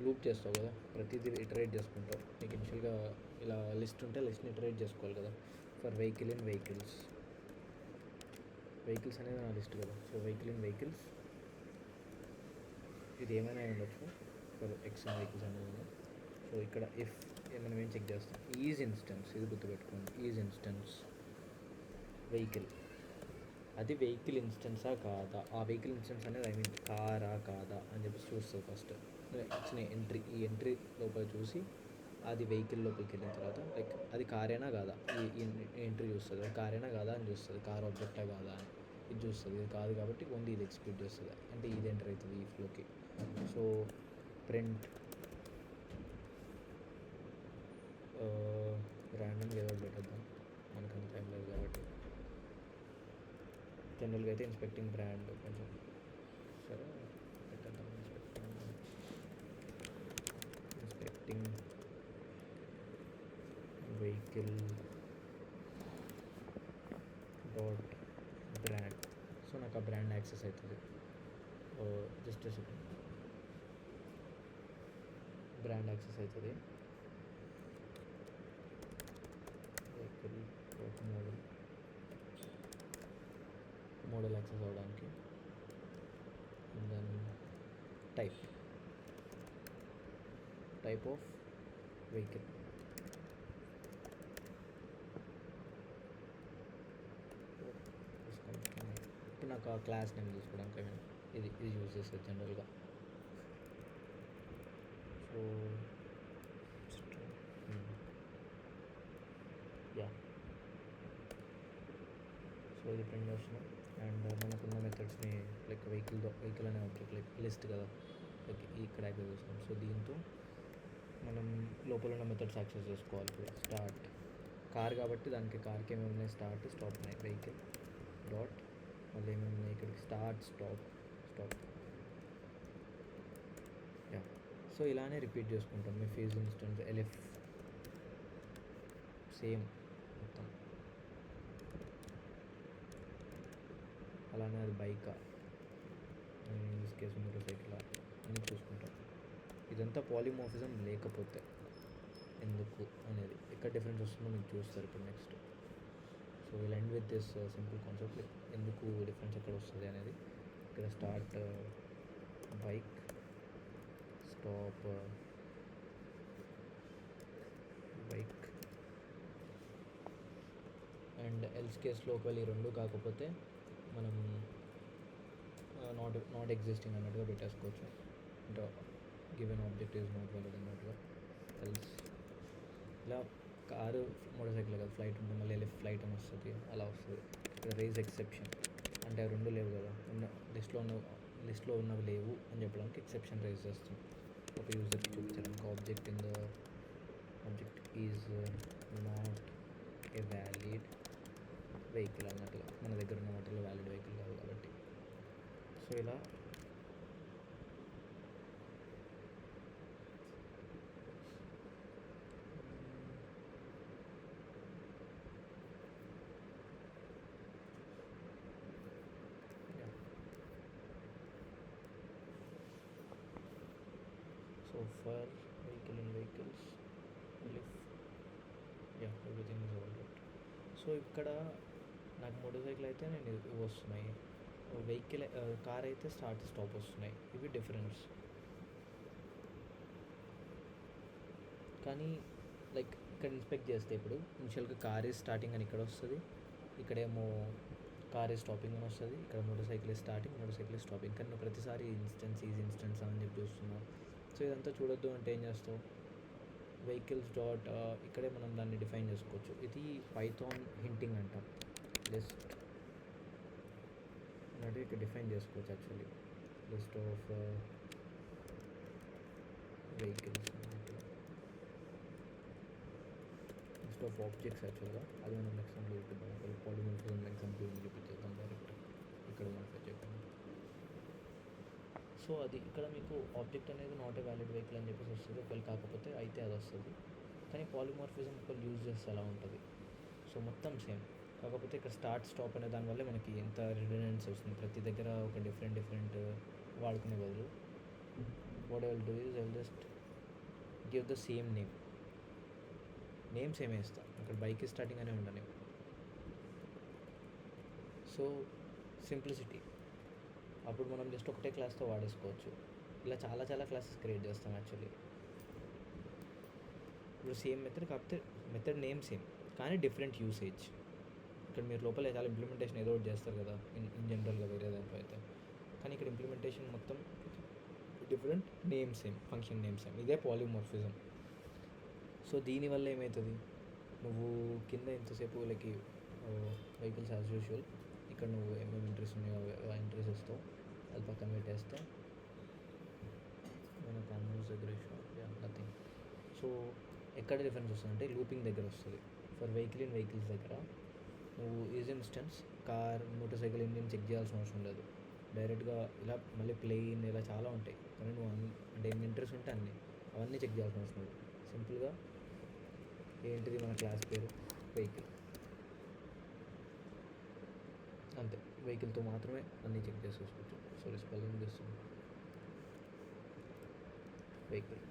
లూప్ చేస్తావు కదా, ప్రతిదీ ఇటరేట్ చేసుకుంటావు. నీకు ఇనిషియల్గా ఇలా లిస్ట్ ఉంటే లిస్ట్ని ఇటరేట్ చేసుకోవాలి కదా. ఫర్ వెహికల్ ఇన్ వెహికల్స్ అనేది నా లిస్ట్ కదా. సో వెహికల్ ఇన్ వెహికల్స్ ఇది ఏమైనా ఉండొచ్చు. ఫర్ ఎక్స్ ఇన్ వెహికల్స్ అనేది ఉంది. సో ఇక్కడ ఇఫ్ మనం ఏం చెక్ చేస్తాం, ఈజ్ ఇన్స్టెన్స్, ఇది గుర్తుపెట్టుకోండి. ఈజ్ ఇన్స్టెన్స్ వెహికల్, అది వెహికల్ ఇన్స్టెన్సా కాదా, ఆ వెహికల్ ఇన్స్టెన్స్ అనేది ఐ మీన్ కారా కాదా అని చెప్పి చూస్తుంది ఫస్ట్. ఇచ్చిన ఎంట్రీ, ఈ ఎంట్రీ లోపల చూసి అది వెహికల్ లోపలికి వెళ్ళిన తర్వాత లైక్ అది కారేనా కాదా, ఈ ఎంట్రీ చూస్తుంది. కారేనా కాదా అని చూస్తుంది. కార్ ఆబ్జెక్టా కాదా అని ఇది చూస్తుంది. ఇది కాదు కాబట్టి ఓన్లీ ఇది ఎక్స్క్యూట్ చేస్తుంది. అంటే ఇది ఎంటర్ అవుతుంది ఈ ఫ్లోకి. సో ప్రింట్ ర్యాండమ్గా ఏదో పెట్టేద్దాం, మనకు అంత టైం లేదు కాబట్టి. జనరల్గా అయితే ఇన్స్పెక్టింగ్ బ్రాండ్ కొంచెం సరే పెట్టేద్దాం. Inspecting vehicle dot brand. So నాకు ఆ బ్రాండ్ యాక్సెస్ అవుతుంది. జస్ట్ సెకండ్, బ్రాండ్ యాక్సెస్ అవుతుంది. Vehicle dot model model access అవ్వడానికి. And then type of vehicle. ఇప్పుడు నాకు ఆ క్లాస్ నేమ్ తీసుకోవడానికి ఇది యూజ్ చేస్తుంది జనరల్గా. సో యా, సో ఇది ప్రింట్ చేస్తున్నాం. అండ్ మనకున్న మెథడ్స్ని లైక్ వెహికల్ అనే ఆబ్జెక్ట్ లైక్ లిస్ట్ కదా, లైక్ ఇక్కడ యాక్సెస్ చేస్తాం. సో దీంతో మనం లోపల ఉన్న మెథడ్స్ యాక్సెస్ చేసుకోవాలి. ఇప్పుడు స్టార్ట్ కార్ కాబట్టి దానికి కార్కి ఏమేమి ఉన్నాయి, స్టార్ట్ స్టాప్ ఉన్నాయి. వెహికల్ డాట్ మళ్ళీ ఏమేమి ఉన్నాయి ఇక్కడికి స్టార్ట్ స్టాప్. యా, సో ఇలానే రిపీట్ చేసుకుంటాం. మీ ఫేజ్ ఇన్స్టెన్స్ ఎల్ఎఫ్ సేమ్ మొత్తం అలానే. అది బైకా, in this case motorcycle అన్నీ చూసుకుంటాం. ఇదంతా పాలిమార్ఫిజం లేకపోతే ఎందుకు అనేది ఎక్కడ డిఫరెన్స్ వస్తుందో మీకు చూస్తారు ఇప్పుడు next. So will end with this simple concept, like ఎందుకు డిఫరెన్స్ ఎక్కడ వస్తుంది అనేది. ఇక్కడ start bike, stop bike. And else కేస్లో ఒకవేళ ఈ రెండు కాకపోతే మనం నాట్ ఎగ్జిస్టింగ్ అన్నట్టుగా పెట్టేసుకోవచ్చు. అంటే given object is not valid అన్నట్టుగా. ఎల్స్ ఇలా కారు మోటార్ సైకిల్ కదా, ఫ్లైట్ ఉంటుంది, మళ్ళీ ఫ్లైట్ అని వస్తుంది, అలా వస్తుంది. ఇక్కడ రేజ్ ఎక్సెప్షన్ అంటే ఆ రెండు లేవు కదా, లిస్ట్లో ఉన్నవి లేవు అని చెప్పడానికి ఎక్సెప్షన్ రేజ్ చేస్తాం ఒక యూజర్కి చూపించడానికి. Object is not a valid vehicle అన్నట్టుగా, మన దగ్గర ఉన్న వాటిలో వ్యాలిడ్ వెహికల్ కాదు కాబట్టి. సో ఇలా so for vehicle and vehicles everything is all right. So ఇక్కడ నాకు మోటార్ సైకిల్ అయితే నేను ఇవి వస్తున్నాయి, వెహికల్ కార్ అయితే స్టార్ట్ స్టాప్ వస్తున్నాయి. ఇవి డిఫరెన్స్. కానీ లైక్ ఇక్కడ ఇన్స్పెక్ట్ చేస్తే ఇప్పుడు ఇనిషియల్గా కార్ ఈజ్ స్టార్టింగ్ అని ఇక్కడ వస్తుంది, ఇక్కడేమో కార్ ఈజ్ స్టాపింగ్ అని వస్తుంది, ఇక్కడ motor cycle is starting, motor cycle is stopping. కానీ నువ్వు ప్రతిసారి ఇన్స్టెన్స్ అని చెప్పి చూస్తున్నావు. సో ఇదంతా చూడొద్దు అంటే ఏం చేస్తావు, వెహికల్స్ డాట్ ఇక్కడే మనం దాన్ని డిఫైన్ చేసుకోవచ్చు. ఇది పైథాన్ హింటింగ్ అంటాం. లిస్ట్ అన్నట్టు ఇక్కడ డిఫైన్ చేసుకోవచ్చు. Actually list of vehicles, list of objects యాక్చువల్గా. అది మనం ఎగ్జాంపుల్ చూపిద్దాం. ఒకవేళ పాలిమార్ఫిజం ఎగ్జాంపుల్ చూపించేద్దాం డైరెక్ట్ ఇక్కడ మాడిఫై చేయకుండా. సో అది ఇక్కడ మీకు ఆబ్జెక్ట్ అనేది నాట్ ఏ వ్యాలిడ్ వెహికల్ అని చెప్పేసి వస్తుంది. ఒకవేళ కాకపోతే అయితే అది వస్తుంది. కానీ పాలిమార్ఫిజం ఒకవేళ యూజ్ చేస్తే అలా ఉంటుంది. సో మొత్తం సేమ్, కాకపోతే ఇక్కడ స్టార్ట్ స్టాప్ అనే దానివల్ల మనకి ఎంత రిడెండెన్సీ వస్తుంది. ప్రతి దగ్గర ఒక డిఫరెంట్ వాడుకునే బదులు what I will do is I will just give the same name same వేస్తా. అక్కడ బైక్ స్టార్టింగ్ అనే ఉండని. So simplicity. అప్పుడు మనం జస్ట్ ఒకటే క్లాస్తో వాడేసుకోవచ్చు. ఇలా చాలా క్లాసెస్ క్రియేట్ చేస్తాం యాక్చువల్లీ. ఇప్పుడు సేమ్ మెథడ్ కాకపోతే మెథడ్ నేమ్ సేమ్ కానీ డిఫరెంట్ యూసేజ్. ఇక్కడ మీరు లోపల చాలా ఇంప్లిమెంటేషన్ ఏదో ఒకటి చేస్తారు కదా ఇన్ జనరల్గా వేరే దాంట్లో అయితే, కానీ ఇక్కడ ఇంప్లిమెంటేషన్ మొత్తం different, name same, function name same. ఇదే పాలిమార్ఫిజం. సో దీనివల్ల ఏమవుతుంది, నువ్వు కింద ఎంతసేపు లైక్ వెహికల్స్ యాజ్ యూజువల్, ఇక్కడ నువ్వు ఏమేమి ఇంట్రెస్ట్ ఉన్నాయో ఆ ఇంట్రెస్ట్ ఇస్తావు, అది పక్కన పెట్టేస్తే మన కాన్వర్స్ దగ్గర నథింగ్. సో ఎక్కడ డిఫరెన్స్ వస్తుందంటే లూపింగ్ దగ్గర వస్తుంది. ఫర్ వెహికల్స్ దగ్గర నువ్వు is instance car, motorcycle engine check చేయాల్సిన అవసరం లేదు. డైరెక్ట్గా ఇలా మళ్ళీ ప్లెయిన్ ఇలా చాలా ఉంటాయి. కానీ నువ్వు అంటే ఎన్ని ఇంట్రెస్ట్ ఉంటే అవన్నీ చెక్ చేయాల్సిన అవసరం లేదు. సింపుల్గా ఏంటిది మన క్లాస్ పేరు వెహికల్, అంతే. వెహికల్తో మాత్రమే అన్నీ చెక్ చేసుకోవచ్చు. సారీ స్పెల్లింగ్ చేస్తుంది వెహికల్.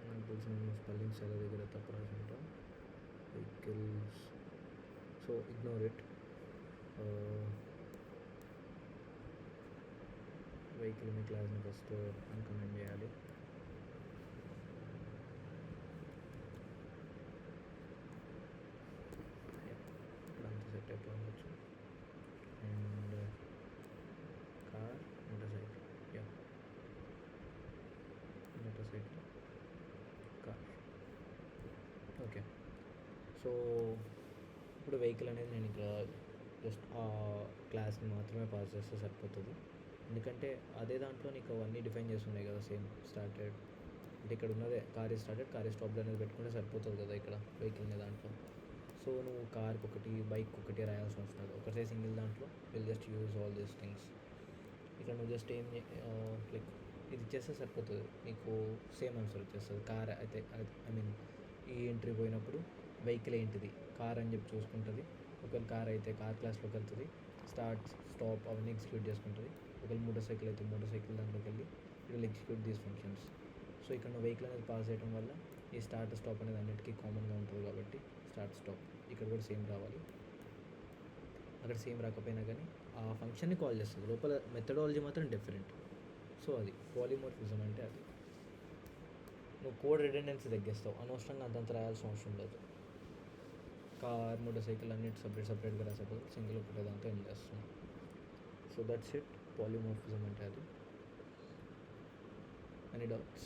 నాకు తెలిసిన స్పెల్లింగ్స్ చాలా దగ్గర తప్పు రాసి ఉంటాం. Vehicles so ignore it. వెహికల్ని క్లాస్ని ఫస్ట్ అన్కమెంట్ చేయాలి. ఇప్పుడు అంతా సెట్ అయిపోయి ఉండొచ్చు. And car, motor cycle, motor cycle, car. Okay, so ఇప్పుడు వెహికల్ అనేది నేను ఇక్కడ జస్ట్ ఆ క్లాస్ని మాత్రమే పాస్ చేస్తే సరిపోతుంది. ఎందుకంటే అదే దాంట్లో నీకు అవన్నీ డిఫైన్ చేసి ఉన్నాయి కదా, సేమ్ స్టార్టెడ్ అంటే ఇక్కడ ఉన్నదే car is started, car is stopped అనేది పెట్టుకుంటే సరిపోతుంది కదా ఇక్కడ వెహికల్ని దాంట్లో. సో నువ్వు కార్కి ఒకటి, బైక్ ఒకటి రాయాల్సిన అవసరం లేదు. ఒకటే సింగిల్ దాంట్లో will just use all these things. ఇక్కడ నువ్వు జస్ట్ ఏం లైక్ ఇది ఇచ్చేస్తే సరిపోతుంది, నీకు సేమ్ ఆన్సర్ వచ్చేస్తుంది. కార్ అయితే ఐ మీన్ ఈ ఎంట్రీ పోయినప్పుడు వెహికల్ ఏంటిది, కార్ అని చెప్పి చూసుకుంటుంది. ఒకవేళ కార్ అయితే కార్ క్లాస్లోకి వెళ్తుంది, స్టార్ట్ స్టాప్ అవన్నీ ఎగ్జిక్యూట్ చేసుకుంటుంది. ఒకవేళ మోటార్ సైకిల్ అయితే మోటార్ సైకిల్ దాంట్లోకి వెళ్ళి it will execute these functions. So ఇక్కడ నువ్వు వెహికల్ అనేది పాస్ చేయడం వల్ల ఈ స్టార్ట్ స్టాప్ అనేది అన్నిటికీ కామన్గా ఉంటుంది కాబట్టి స్టార్ట్ స్టాప్ ఇక్కడ కూడా సేమ్ రావాలి. అక్కడ సేమ్ రాకపోయినా కానీ ఆ ఫంక్షన్ని కాల్ చేస్తుంది, లోపల మెథడాలజీ మాత్రం డిఫరెంట్. సో అది పాలిమోర్ఫిజం అంటే అది. నువ్వు కోడ్ రిడెండెన్సీ తగ్గిస్తావు, అనవసరంగా అంతంత రాయాల్సిన అవసరం లేదు. కార్, మోటార్ సైకిల్ అన్నిటి సపరేట్గా రాసేపోతే సింగిల్ ఒకటే దాంతో ఏం చేస్తున్నాం. సో దట్స్ ఇట్, పాలిమోర్ఫిజం అంటే అది. Any doubts?